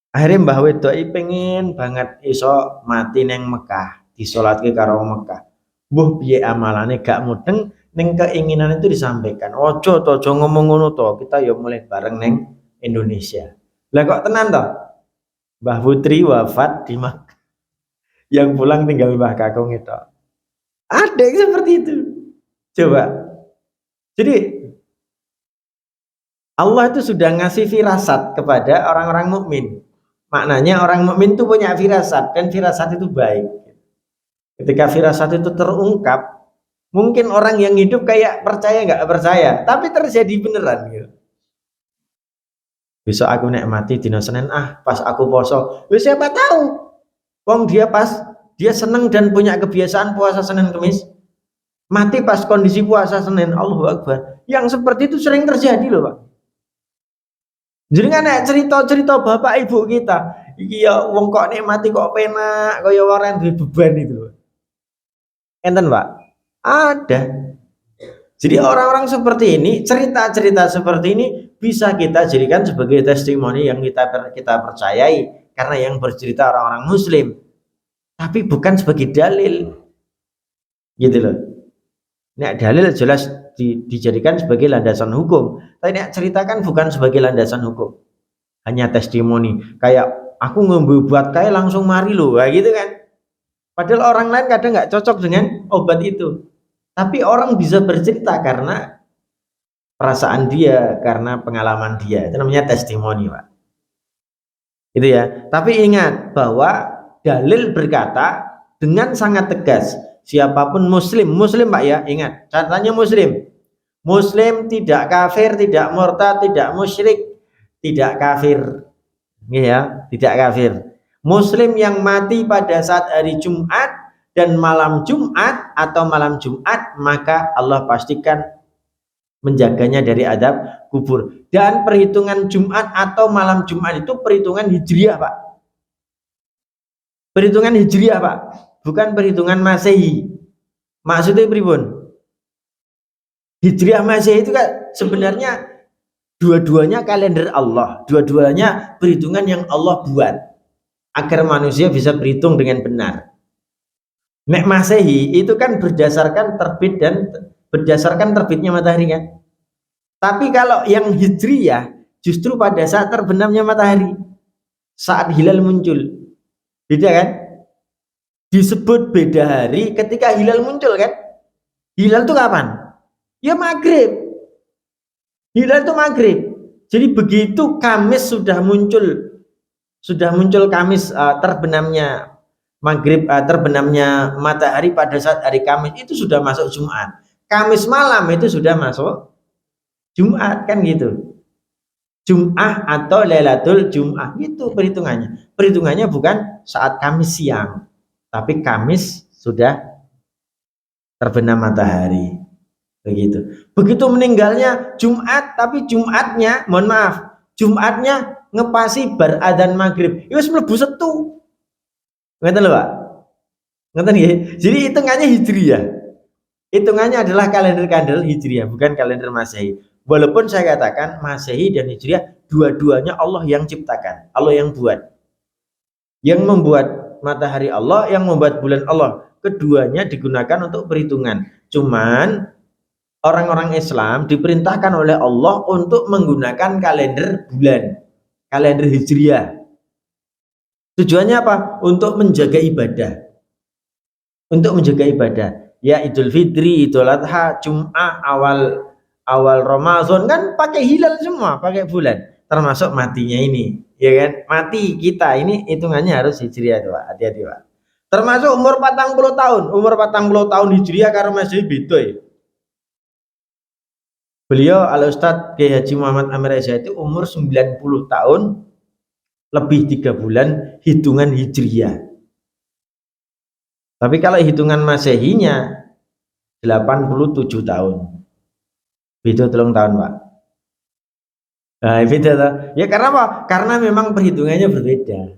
Akhirnya mbah wedok ini pengen banget iso mati neng Mekah, disolatke karo Mekah. Buh piye amalane gak mudeng, neng keinginan itu disampaikan. Ojo ngomong ngono to, kita ya mulai bareng neng Indonesia. Lah kok tenan toh? Mbah Putri wafat di Mekah. Yang pulang tinggal mbah kakung itu. Ada yang seperti itu. Coba. Jadi Allah itu sudah ngasih firasat kepada orang-orang mukmin. Maknanya orang mukmin itu punya firasat, dan firasat itu baik. Ketika firasat itu terungkap, mungkin orang yang hidup kayak percaya nggak percaya, tapi terjadi beneran gitu. Besok aku nek mati dina Senin, pas aku poso. Siapa tahu? Wong dia seneng dan punya kebiasaan puasa Senin Kamis, mati pas kondisi puasa Senin. Allahu Akbar. Yang seperti itu sering terjadi loh Pak. Jadi kan cerita bapak ibu kita, iki ya wong kok nek mati kok penak, kaya orang duwe beban itu loh. Enten Pak? Ada. Jadi orang-orang seperti ini, cerita-cerita seperti ini bisa kita jadikan sebagai testimoni yang kita percayai, karena yang bercerita orang-orang muslim, tapi bukan sebagai dalil. Gitu loh. Nek dalil jelas dijadikan sebagai landasan hukum, tapi nek ceritakan bukan sebagai landasan hukum, hanya testimoni. Kayak aku ngebuat kayak langsung mari loh, kayak gitu kan. Padahal orang lain kadang nggak cocok dengan obat itu, tapi orang bisa bercerita karena perasaan dia, karena pengalaman dia. Itu namanya testimoni, Pak. Itu ya. Tapi ingat bahwa dalil berkata dengan sangat tegas, siapapun muslim, muslim Pak ya, ingat, catatannya muslim. Muslim tidak kafir, tidak murtad, tidak musyrik, tidak kafir. Ya, tidak kafir. Muslim yang mati pada saat hari Jumat dan malam Jumat atau malam Jumat, maka Allah pastikan menjaganya dari adab kubur. Dan perhitungan Jumat atau malam Jumat itu perhitungan hijriah, Pak. Perhitungan hijriah, Pak. Bukan perhitungan Masehi. Maksudnya pribun? Hijriah Masehi itu kan sebenarnya dua-duanya kalender Allah, dua-duanya perhitungan yang Allah buat agar manusia bisa berhitung dengan benar. Nek Masehi itu kan berdasarkan terbit dan berdasarkan terbitnya matahari kan. Tapi kalau yang Hijriyah justru pada saat terbenamnya matahari, saat hilal muncul. Beda kan? Disebut beda hari ketika hilal muncul kan? Hilal itu kapan? Ya maghrib. Hilal itu maghrib. Jadi begitu Kamis sudah muncul Kamis terbenamnya maghrib, terbenamnya matahari pada saat hari Kamis itu sudah masuk Jumat. Kamis malam itu sudah masuk Jumat kan gitu. Jum'ah atau Lailatul Jum'ah itu perhitungannya. Perhitungannya bukan saat Kamis siang, tapi Kamis sudah terbenam matahari. Begitu. Begitu meninggalnya Jumat, tapi Jumatnya, mohon maaf, Jumatnya ngepasi bar adzan maghrib. Itu mlebu setu. Ngerti lho, Pak? Ngerti nggih? Jadi hitungannya Hijriyah. Hitungannya adalah kalender Hijriyah, bukan kalender Masehi. Walaupun saya katakan Masehi dan Hijriyah dua-duanya Allah yang ciptakan, Allah yang buat. Yang membuat matahari Allah, yang membuat bulan Allah. Keduanya digunakan untuk perhitungan. Cuman orang-orang Islam diperintahkan oleh Allah untuk menggunakan kalender bulan, kalender Hijriyah. Tujuannya apa? Untuk menjaga ibadah. Untuk menjaga ibadah. Ya Idul Fitri, Idul Adha, Jum'ah, awal Ramadan kan pakai hilal semua, pakai bulan, termasuk matinya ini, ya kan? Mati kita ini hitungannya harus hijriah, Pak. Hati-hati, Pak. Termasuk umur 40 tahun, umur 40 tahun hijriah karena masih beda ya. Beliau Al-Ustadz Kiai Haji Muhammad Amir Aisyah itu umur 90 tahun lebih 3 bulan hitungan hijriah. Tapi kalau hitungan Masehinya 87 tahun. Beda 3 tahun, Pak. Nah, beda toh. Ya karena apa? Karena memang perhitungannya berbeda.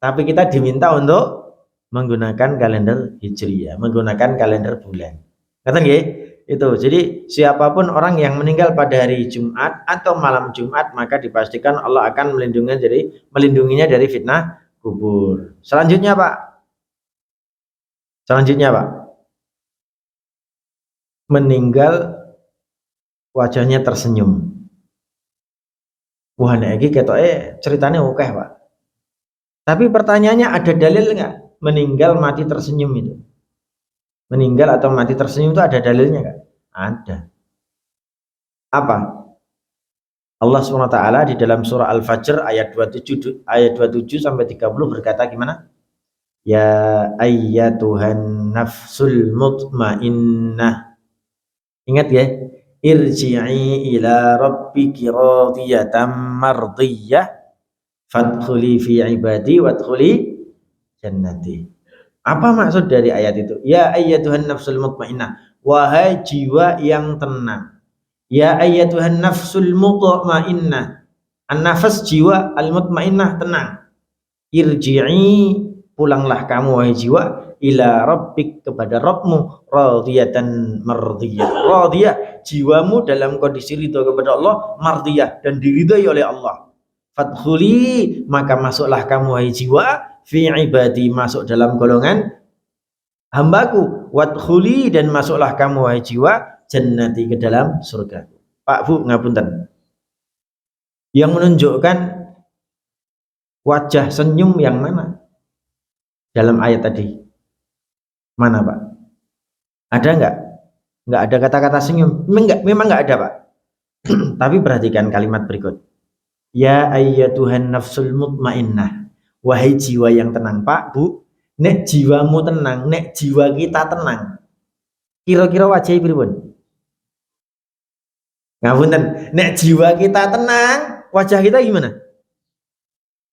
Tapi kita diminta untuk menggunakan kalender Hijriyah, menggunakan kalender bulan. Kata nggih? Itu. Jadi siapapun orang yang meninggal pada hari Jumat atau malam Jumat, maka dipastikan Allah akan melindunginya dari fitnah kubur. Selanjutnya, Pak. Meninggal wajahnya tersenyum. Wah, nek iki ketoke ceritanya oke, Pak. Tapi pertanyaannya, ada dalil nggak meninggal mati tersenyum itu? Meninggal atau mati tersenyum itu ada dalilnya nggak? Ada. Apa? Allah SWT di dalam surah Al-Fajr ayat 27 sampai 30 berkata gimana? Ya ayyatuhan nafsul mutmainnah. Ingat ya? Irji'i ila rabbiki radiyatan mardiyah fadkhuli fi ibadi wadkhuli jannati. Apa maksud dari ayat itu? Ya ayyatuhan nafsul mutmainnah, wahai jiwa yang tenang. Ya ayyatuhan nafsul mutmainnah, an-nafas jiwa al-mutmainnah tenang. Irji'i, pulanglah kamu wahai jiwa, ila rabbik, kepada Rabbmu, radiyatan mardiyah. Radiyah, jiwamu dalam kondisi ridho kepada Allah, mardiyah, dan diridhai oleh Allah. Fadkhuli, maka masuklah kamu wahai jiwa, fi ibadi, masuk dalam golongan hambaku. Wadkhuli, dan masuklah kamu wahai jiwa, jannati, ke dalam surga. Pak Bu, ngapunten. Yang menunjukkan wajah senyum yang mana dalam ayat tadi? Mana, Pak? Ada enggak? Enggak ada kata-kata senyum. Memang enggak ada, Pak. Tapi perhatikan kalimat berikut. Ya ayyatuhan nafsul mutmainnah. Wahai jiwa yang tenang, Pak, Bu. Nek jiwamu tenang, nek jiwa kita tenang. Kira-kira wajah pripun? Ngapunten, nek jiwa kita tenang, wajah kita gimana?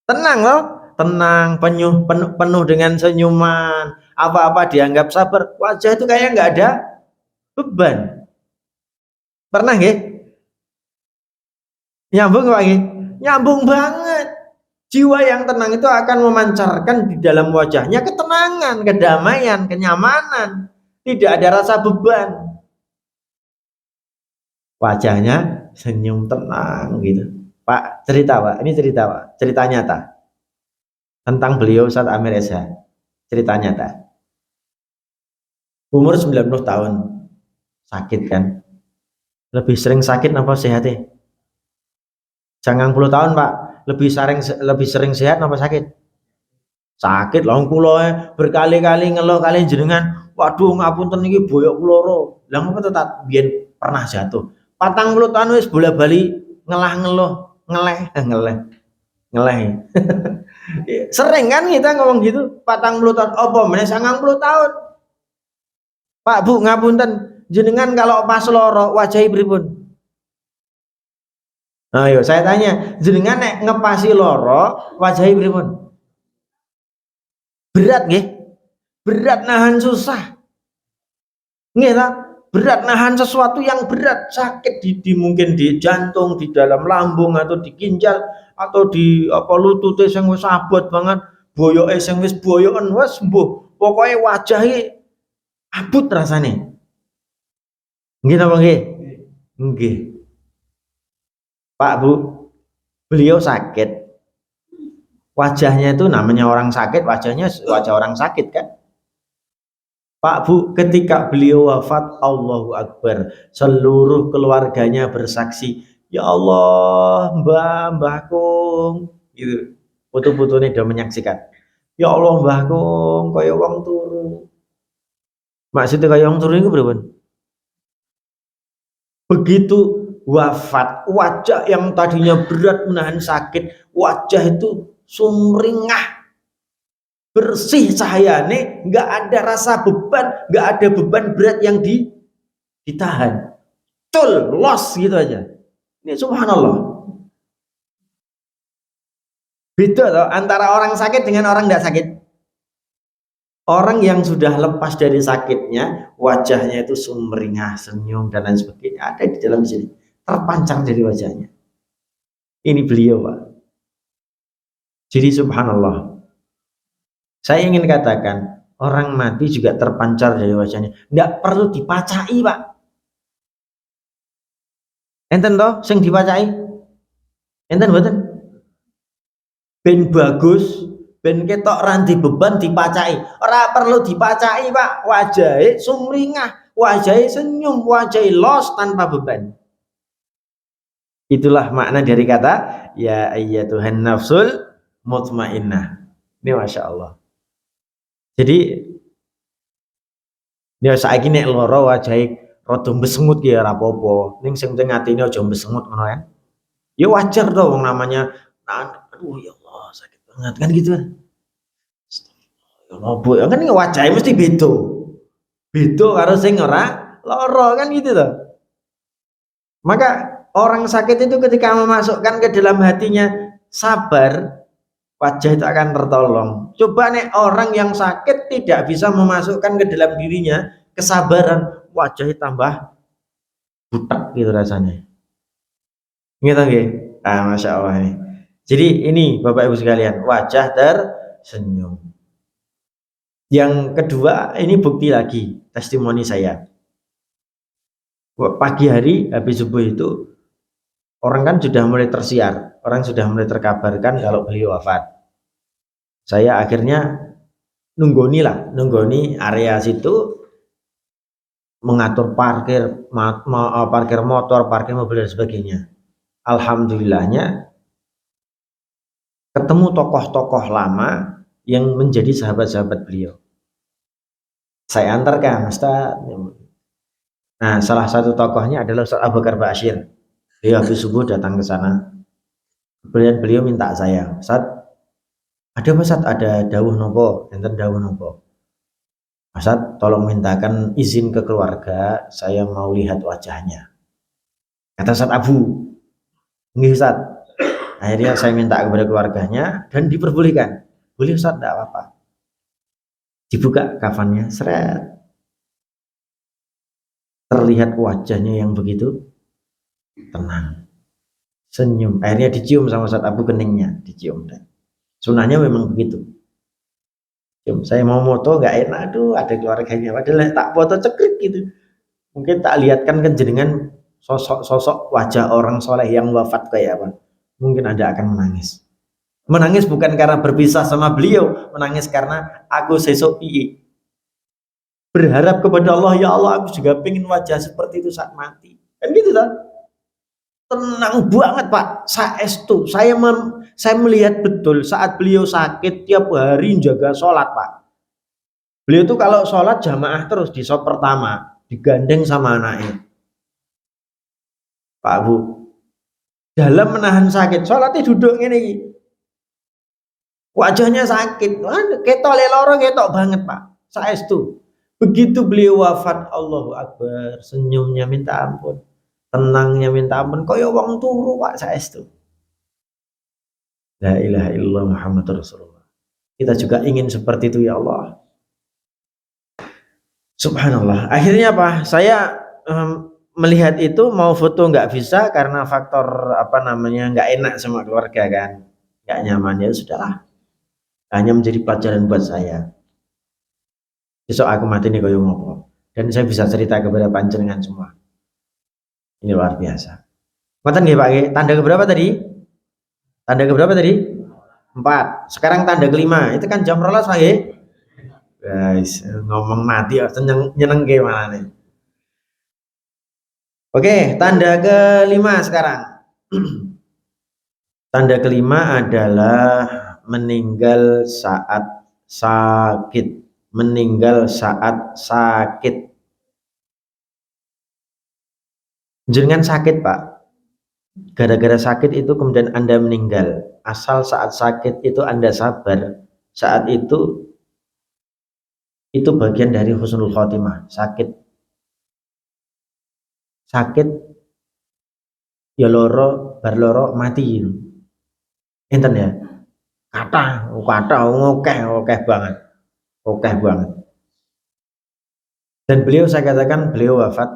Tenang loh, tenang, penuh dengan senyuman, apa-apa dianggap sabar. Wajah itu kayak nggak ada beban. Pernah nggih? Nyambung Pak nggih? Nyambung banget. Jiwa yang tenang itu akan memancarkan di dalam wajahnya ketenangan, kedamaian, kenyamanan. Tidak ada rasa beban. Wajahnya senyum tenang gitu. Pak, cerita Pak, ini cerita Pak, cerita nyata tentang beliau Ustaz Amir Esa. Cerita nyata. Umur 90 tahun, sakit kan? Lebih sering sakit apa sehat? 90 tahun Pak, lebih sering sehat apa sakit? Sakit lah kula berkali-kali ngeluh kali jenengan. Waduh ngapunten iki boyok kula ro. Lah ngopo tetap biyen pernah jatuh. 40 tahun wis bola-bali ngelah-ngeluh, ngeleh. Sering kan kita ngomong gitu, 40 tahun apa meneh 90 tahun. Pak Bu ngapunten, jenengan kalau pas loro wajahi pripun? Ayo saya tanya, jenengan nek ngepasi loro wajahi pripun? Berat nggih? Berat nahan susah. Nggih ta? Berat nahan sesuatu yang berat, sakit mungkin di jantung, di dalam lambung atau di ginjal atau di apa lutute sing wis abot banget, boyoke sing wis boyoken wis mbuh. Pokoke wajahe abut rasane. Nggih napa nggih? Nggih. Pak Bu, beliau sakit. Wajahnya itu namanya orang sakit, wajahnya wajah orang sakit kan? Pak Bu, ketika beliau wafat, Allahu Akbar, seluruh keluarganya bersaksi, ya Allah, Mbah Kung, gitu. Foto-fotonya sudah menyaksikan. Ya Allah, Mbah Kung, kaya wong turu. Maksudnya kaya wong turu itu berapa? Begitu wafat, wajah yang tadinya berat menahan sakit, wajah itu sumringah, bersih cahayane, nggak ada rasa beban, nggak ada beban berat yang ditahan, cul los gitu aja. Ini subhanallah, beda loh antara orang sakit dengan orang tidak sakit. Orang yang sudah lepas dari sakitnya, wajahnya itu sumringah, senyum dan lain sebagainya ada di dalam sini, terpancar dari wajahnya. Ini beliau Pak. Jadi subhanallah, saya ingin katakan, orang mati juga terpancar dari wajahnya. Tidak perlu dipacai, Pak. Enten toh sing dipacai? Enten mboten? Ben bagus, ben ketok ranti beban dipacai. Ora perlu dipacai, Pak. Wajahe sumringah, wajahe senyum, wajahe los tanpa beban. Itulah makna dari kata ya ayyatuhan nafsul mutmainnah. Ini Masya Allah. Jadi ya saiki nek lara wajahe rada mbesengut ya ora apa-apa. Ning sing penting atine aja mbesengut ngono kan. Ya wajar to wong namanya aduh ya Allah sakit banget kan gitu kan. Ya Allah ya kan wajahe mesti beda. Beda karo sing ora lara kan gitu to. Maka orang sakit itu ketika memasukkan ke dalam hatinya sabar, wajah itu akan tertolong. Coba nih orang yang sakit tidak bisa memasukkan ke dalam dirinya kesabaran, wajahnya tambah butek gitu rasanya. Gitu nggih. Masya Allah ini. Jadi ini Bapak Ibu sekalian, wajah tersenyum. Yang kedua, ini bukti lagi testimoni saya. Pagi hari habis subuh itu orang kan sudah mulai tersiar, orang sudah mulai terkabarkan kalau beliau wafat. Saya akhirnya nunggoni area situ, mengatur parkir motor, parkir mobil dan sebagainya. Alhamdulillahnya ketemu tokoh-tokoh lama yang menjadi sahabat-sahabat beliau. Saya antarkan Ustaz. Nah, salah satu tokohnya adalah Ustaz Abu Bakar Bashir. Beliau habis subuh datang ke sana. Kemudian beliau minta saya, Ustaz, ada apa Ustaz? Ada dawuh nopo, enten dawuh nopo. Ustaz, tolong mintakan izin ke keluarga, saya mau lihat wajahnya. Kata Ustaz Abu, nggih Ustaz. Akhirnya saya minta kepada keluarganya dan diperbolehkan. Boleh Ustaz, enggak apa-apa. Dibuka kafannya, seret. Terlihat wajahnya yang begitu tenang, senyum. Akhirnya dicium sama Ustaz Abu keningnya, dicium. Sunahnya memang begitu. Cium. Saya mau moto nggak enak, aduh ada keluarganya. Padahal tak foto cekrik gitu. Mungkin tak lihatkan kan jenengan sosok wajah orang soleh yang wafat kayak apa. Mungkin Anda akan menangis. Menangis bukan karena berpisah sama beliau, menangis karena aku sesok piye. Berharap kepada Allah, ya Allah aku juga pengen wajah seperti itu saat mati. Kan gitu kan? Tenang banget Pak, saestu. Saya melihat betul saat beliau sakit tiap hari jaga sholat Pak. Beliau tuh kalau sholat jamaah terus di sop pertama, digandeng sama anaknya. Pak Bu, dalam menahan sakit, sholatnya duduk ini. Wajahnya sakit, ketok leloro ketok banget Pak. Saestu. Begitu beliau wafat, Allahu Akbar, senyumnya minta ampun, tenangnya minta ampun, kaya wong turu Pak saestu. La ilaha illallah Muhammadur Rasulullah. Kita juga ingin seperti itu ya Allah. Subhanallah. Akhirnya apa? Saya melihat itu mau foto nggak bisa karena faktor apa namanya nggak enak sama keluarga kan, nggak nyaman, ya sudahlah. Hanya menjadi pelajaran buat saya. Besok aku mati nih koyo ngopo. Dan saya bisa cerita kepada panjenengan semua. Ini luar biasa. Ngoten nggih Pak nggih. Tanda keberapa tadi? Tanda keberapa tadi? 4. Sekarang tanda kelima. Itu kan jam 12 Pak nggih. Guys, ngomong mati ya nyeneng ke mana nih. Oke, tanda kelima sekarang. Tanda kelima adalah meninggal saat sakit. Meninggal saat sakit. Jangan sakit Pak. Gara-gara sakit itu kemudian Anda meninggal. Asal saat sakit itu Anda sabar. Saat itu bagian dari husnul khotimah. Sakit ya loro bar loro mati. Enten ya. Kata ngokeh banget. Okeh banget. Dan beliau saya katakan beliau wafat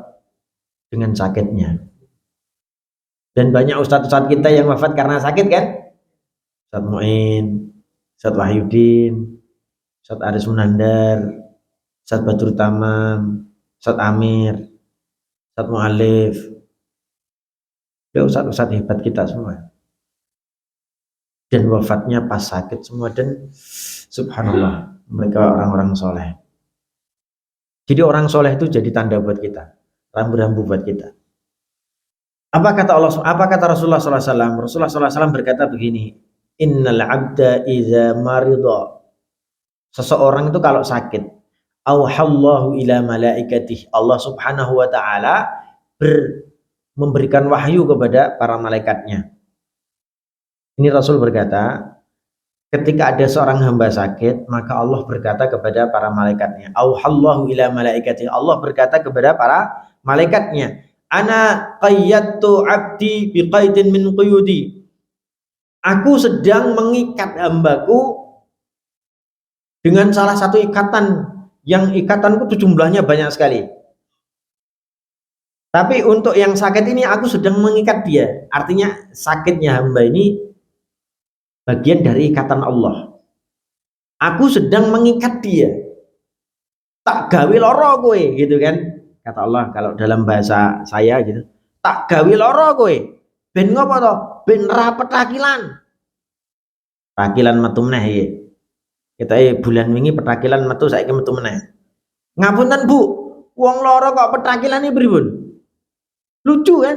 dengan sakitnya. Dan banyak ustadz-ustadz kita yang wafat karena sakit kan? Ustadz Mu'in, Ustadz Wahyudin, Ustadz Aris Munandar, Ustadz Badrut Tamam, Ustadz Amir, Ustadz Mu'alif. Beliau ustadz-ustadz hebat kita semua. Dan wafatnya pas sakit semua, dan subhanallah mereka orang-orang soleh. Jadi orang soleh itu jadi tanda buat kita, rambu-rambu buat kita. Apa kata Allah? Apa kata Rasulullah SAW? Rasulullah SAW berkata begini, Innal abda iza marida. Seseorang itu kalau sakit, auhallahu ila malaikatih. Allah Subhanahu wa taala memberikan wahyu kepada para malaikatnya. Ini Rasul berkata, ketika ada seorang hamba sakit, maka Allah berkata kepada para malaikatnya, auhallahu ila malaikatih. Allah berkata kepada para malaikatnya, ana qayyadtu abdi biqaidin min quyudi. Aku sedang mengikat hambaku dengan salah satu ikatan, yang ikatanku itu jumlahnya banyak sekali. Tapi untuk yang sakit ini aku sedang mengikat dia. Artinya sakitnya hamba ini bagian dari ikatan Allah. Aku sedang mengikat dia. Tak gawe loro kowe, gitu kan? Kata Allah kalau dalam bahasa saya gitu. Tak gawe loro kowe. Ben ngopo to? Ben ra petakilan. Petakilan metu meneh iki. Kita bulan wingi petakilan metu, saiki metu meneh. Ngapunten Bu, wong loro kok petakilan iki pripun? Lucu kan?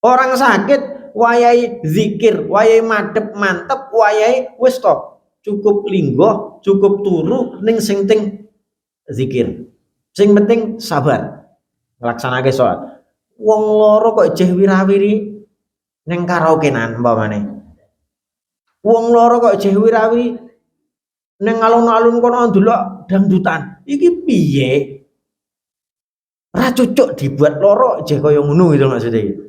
Orang sakit wayahe zikir, wayahe madhep mantep, wayahe wis to. Cukup linggo, cukup turu ning sing penting zikir. Sing penting sabar. Nglaksanake sholat. Wong loro kok jeh wirawiri neng karaokean umpamane. Wong loro kok jeh wirawiri neng alun-alun kono ndelok dangdutan. Iki piye? Ra cocok dibuat loro jeh kaya ngono gitu maksudnya.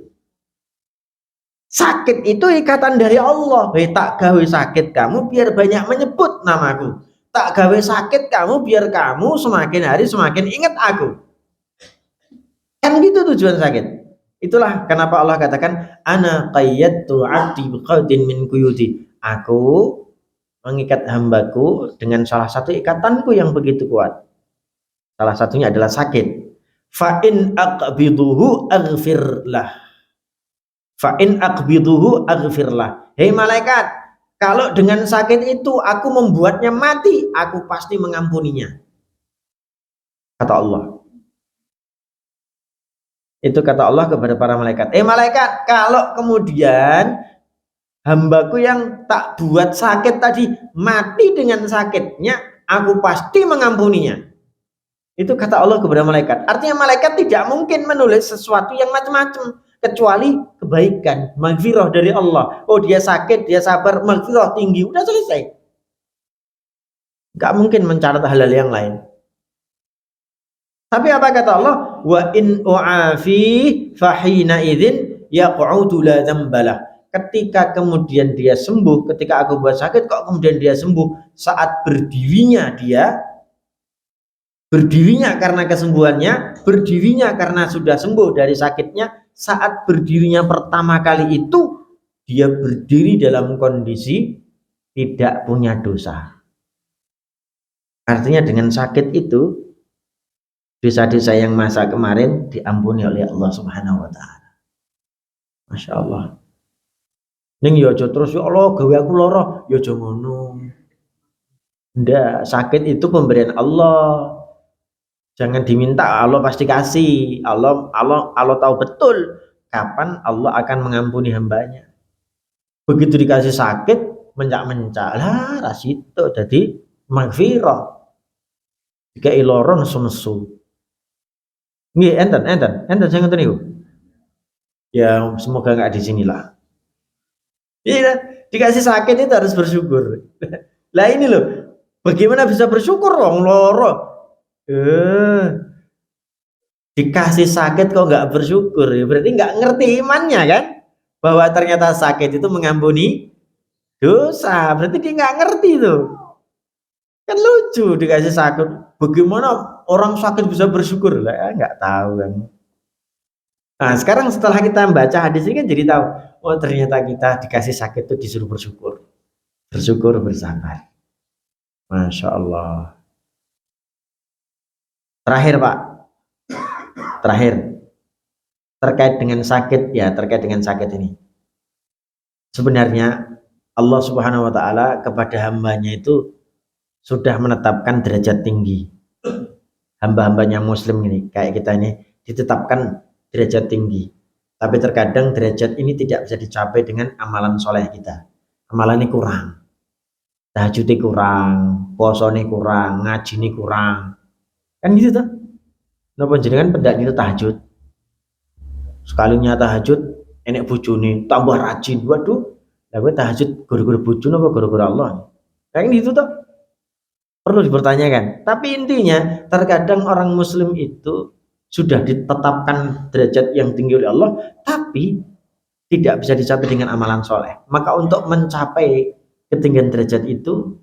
Sakit itu ikatan dari Allah. Tak gawe sakit kamu biar banyak menyebut namaku. Tak gawe sakit kamu biar kamu semakin hari semakin ingat aku. Kan gitu tujuan sakit. Itulah kenapa Allah katakan ana qayyadtu 'abdi biqaudin min quyudi. Aku mengikat hambaku dengan salah satu ikatanku yang begitu kuat. Salah satunya adalah sakit. Fa in aqbiduhu aghfirlah. Fa in aqbiduhu aghfirlah. Hei malaikat, kalau dengan sakit itu aku membuatnya mati, aku pasti mengampuninya. Kata Allah. Itu kata Allah kepada para malaikat. Malaikat, kalau kemudian hambaku yang tak buat sakit tadi mati dengan sakitnya, aku pasti mengampuninya. Itu kata Allah kepada malaikat. Artinya malaikat tidak mungkin menulis sesuatu yang macam-macam kecuali kebaikan, maghfirah dari Allah. Oh, dia sakit, dia sabar, maghfirah tinggi, udah selesai. Gak mungkin mencatat hal-hal yang lain. Tapi apa kata Allah? Wa in u'afi fahina idzin yaq'udu la dzambalah. Ketika kemudian dia sembuh, ketika aku buat sakit kok kemudian dia sembuh, saat berdirinya karena kesembuhannya, berdirinya karena sudah sembuh dari sakitnya, saat berdirinya pertama kali itu dia berdiri dalam kondisi tidak punya dosa. Artinya dengan sakit itu dosa-dosa yang masa kemarin diampuni oleh Allah Subhanahu wa taala. Masya Allah. Ning yo aja terus ya Allah gawe aku lara, yo aja ngono. Ndak, sakit itu pemberian Allah. Jangan diminta, Allah pasti kasih. Allah tahu betul kapan Allah akan mengampuni hambanya. Begitu dikasih sakit, mencak-mencak lah rasito jadi maghfirah. Jika iloro nesu-nesu. Nggih, enten saya ngoten niku. Ya, semoga enggak di sinilah. Iya, dikasih sakit itu harus bersyukur. Lah ini loh, bagaimana bisa bersyukur wong loro? Dikasih sakit kok nggak bersyukur, ya berarti nggak ngerti imannya kan? Bahwa ternyata sakit itu mengampuni dosa, berarti dia nggak ngerti tuh. Kan lucu dikasih sakit, bagaimana orang sakit bisa bersyukur? Lah nggak tahu kan. Nah sekarang setelah kita membaca hadis ini kan jadi tahu, oh ternyata kita dikasih sakit itu disuruh bersyukur, bersabar. Masya Allah. Terakhir Pak, terkait dengan sakit ini. Sebenarnya Allah Subhanahu wa taala kepada hambanya itu sudah menetapkan derajat tinggi. Hamba-hambanya muslim ini, kayak kita ini ditetapkan derajat tinggi. Tapi terkadang derajat ini tidak bisa dicapai dengan amalan soleh kita. Amalan ini kurang. Tahajudnya kurang, posone kurang, ngaji kurang. Kan gitu tuh. Napa jenengan pendak itu tahajud. Sekalinya tahajud enek bojone tambah rajin. Waduh, lah gue tahajud gara-gara bojone apa gara-gara Allah? Kayak gitu tuh. Perlu dipertanyakan. Tapi intinya terkadang orang muslim itu sudah ditetapkan derajat yang tinggi oleh Allah, tapi tidak bisa dicapai dengan amalan soleh. Maka untuk mencapai ketinggian derajat itu,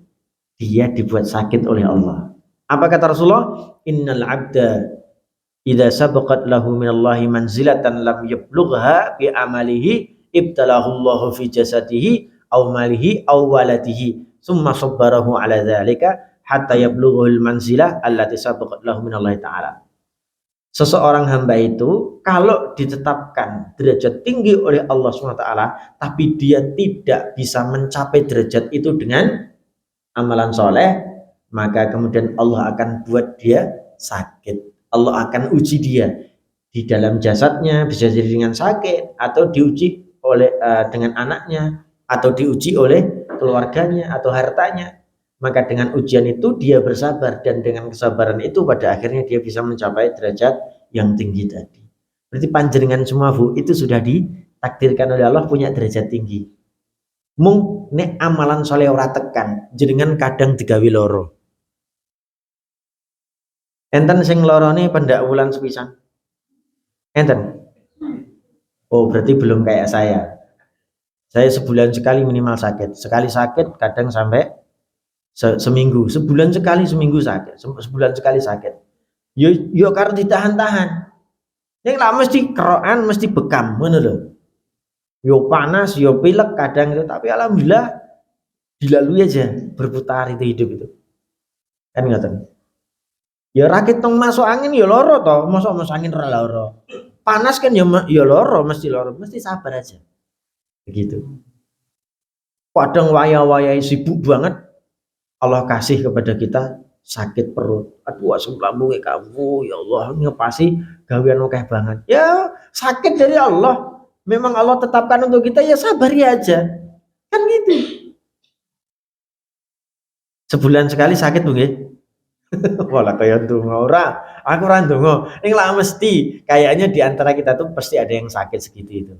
dia dibuat sakit oleh Allah. Apa kata Rasulullah? Innal abda idza sabaqat lahu minallahi manzilatan lam yablugha bi amalihi ibtalahu Allahu fi jasadihi aw malihi aw waladihi summa sabbarahu ala dzalika hatta yablughul manzilah allati sabaqat lahu minallahi ta'ala. Seseorang hamba itu kalau ditetapkan derajat tinggi oleh Allah SWT, tapi dia tidak bisa mencapai derajat itu dengan amalan soleh, maka kemudian Allah akan buat dia sakit. Allah akan uji dia di dalam jasadnya, bisa jadi dengan sakit, atau diuji oleh dengan anaknya, atau diuji oleh keluarganya atau hartanya. Maka dengan ujian itu dia bersabar, dan dengan kesabaran itu pada akhirnya dia bisa mencapai derajat yang tinggi tadi. Berarti panjenengan semua Bu itu sudah ditakdirkan oleh Allah punya derajat tinggi. Mung nek amalan soleh ora tekan, jenengan kadang digawe loro. Enten sing lorone pendak wulan sepisan. Enten. Oh, berarti belum kayak saya. Saya sebulan sekali minimal sakit. Sekali sakit kadang sampai seminggu. Sebulan sekali seminggu sakit. Sebulan sekali sakit. Yo karena ditahan-tahan. Yang lah mesti kerokan, mesti bekam, ngono lho. Yo panas, yo pilek kadang itu, tapi alhamdulillah dilalui aja, berputar itu hidup itu. Kan ngoten. Ya rakit tong masuk angin ya loro toh, masuk angin ora loro. Panas kan ya loro, mesti sabar aja. Begitu. Kadang waya-wayai sibuk banget, Allah kasih kepada kita sakit perut. Aduh asam lambungnya kamu, ya Allah, ngepasi gawean akeh banget. Ya sakit dari Allah. Memang Allah tetapkan untuk kita, ya sabar ya aja. Kan gitu. Sebulan sekali sakit nggih. Wala kaya ndonga ora. Aku ora ndonga. Ning lah mesti kayaknya di antara kita tuh pasti ada yang sakit segitu itu.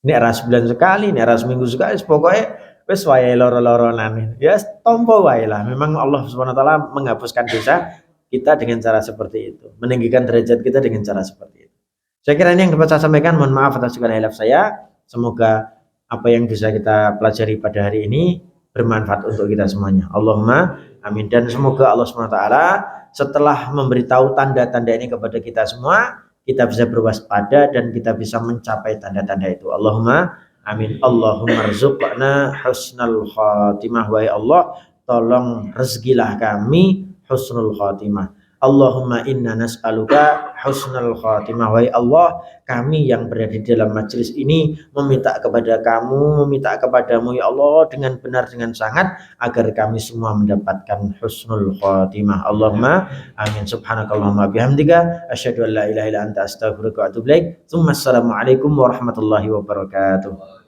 Ini era sebulan sekali, ini era seminggu sekali, pokoknya wis wae loro-loronan. Ya tompo wae lah. Memang Allah Subhanahu wa taala menghapuskan dosa kita dengan cara seperti itu, meninggikan derajat kita dengan cara seperti itu. Saya kira ini yang dapat saya sampaikan. Mohon maaf atas segala hilaf saya. Semoga apa yang bisa kita pelajari pada hari ini bermanfaat untuk kita semuanya. Allahumma amin. Dan semoga Allah Subhanahu wa taala setelah memberitahu tanda-tanda ini kepada kita semua, kita bisa berwaspada dan kita bisa mencapai tanda-tanda itu. Allahumma amin. Allahumma rzuqna husnul khatimah. Wahai Allah, tolong rezekilah kami husnul khatimah. Allahumma inna nas'aluka husnul khatimah. Wahai Allah, kami yang berada di dalam majelis ini meminta kepada kamu, meminta kepadamu ya Allah dengan benar, dengan sangat, agar kami semua mendapatkan husnul khatimah. Allahumma amin. Subhanakallahumma bihamdika asyhadu an la ilaha illa anta astaghfiruka wa atubu ilaik. Assalamualaikum warahmatullahi wabarakatuh.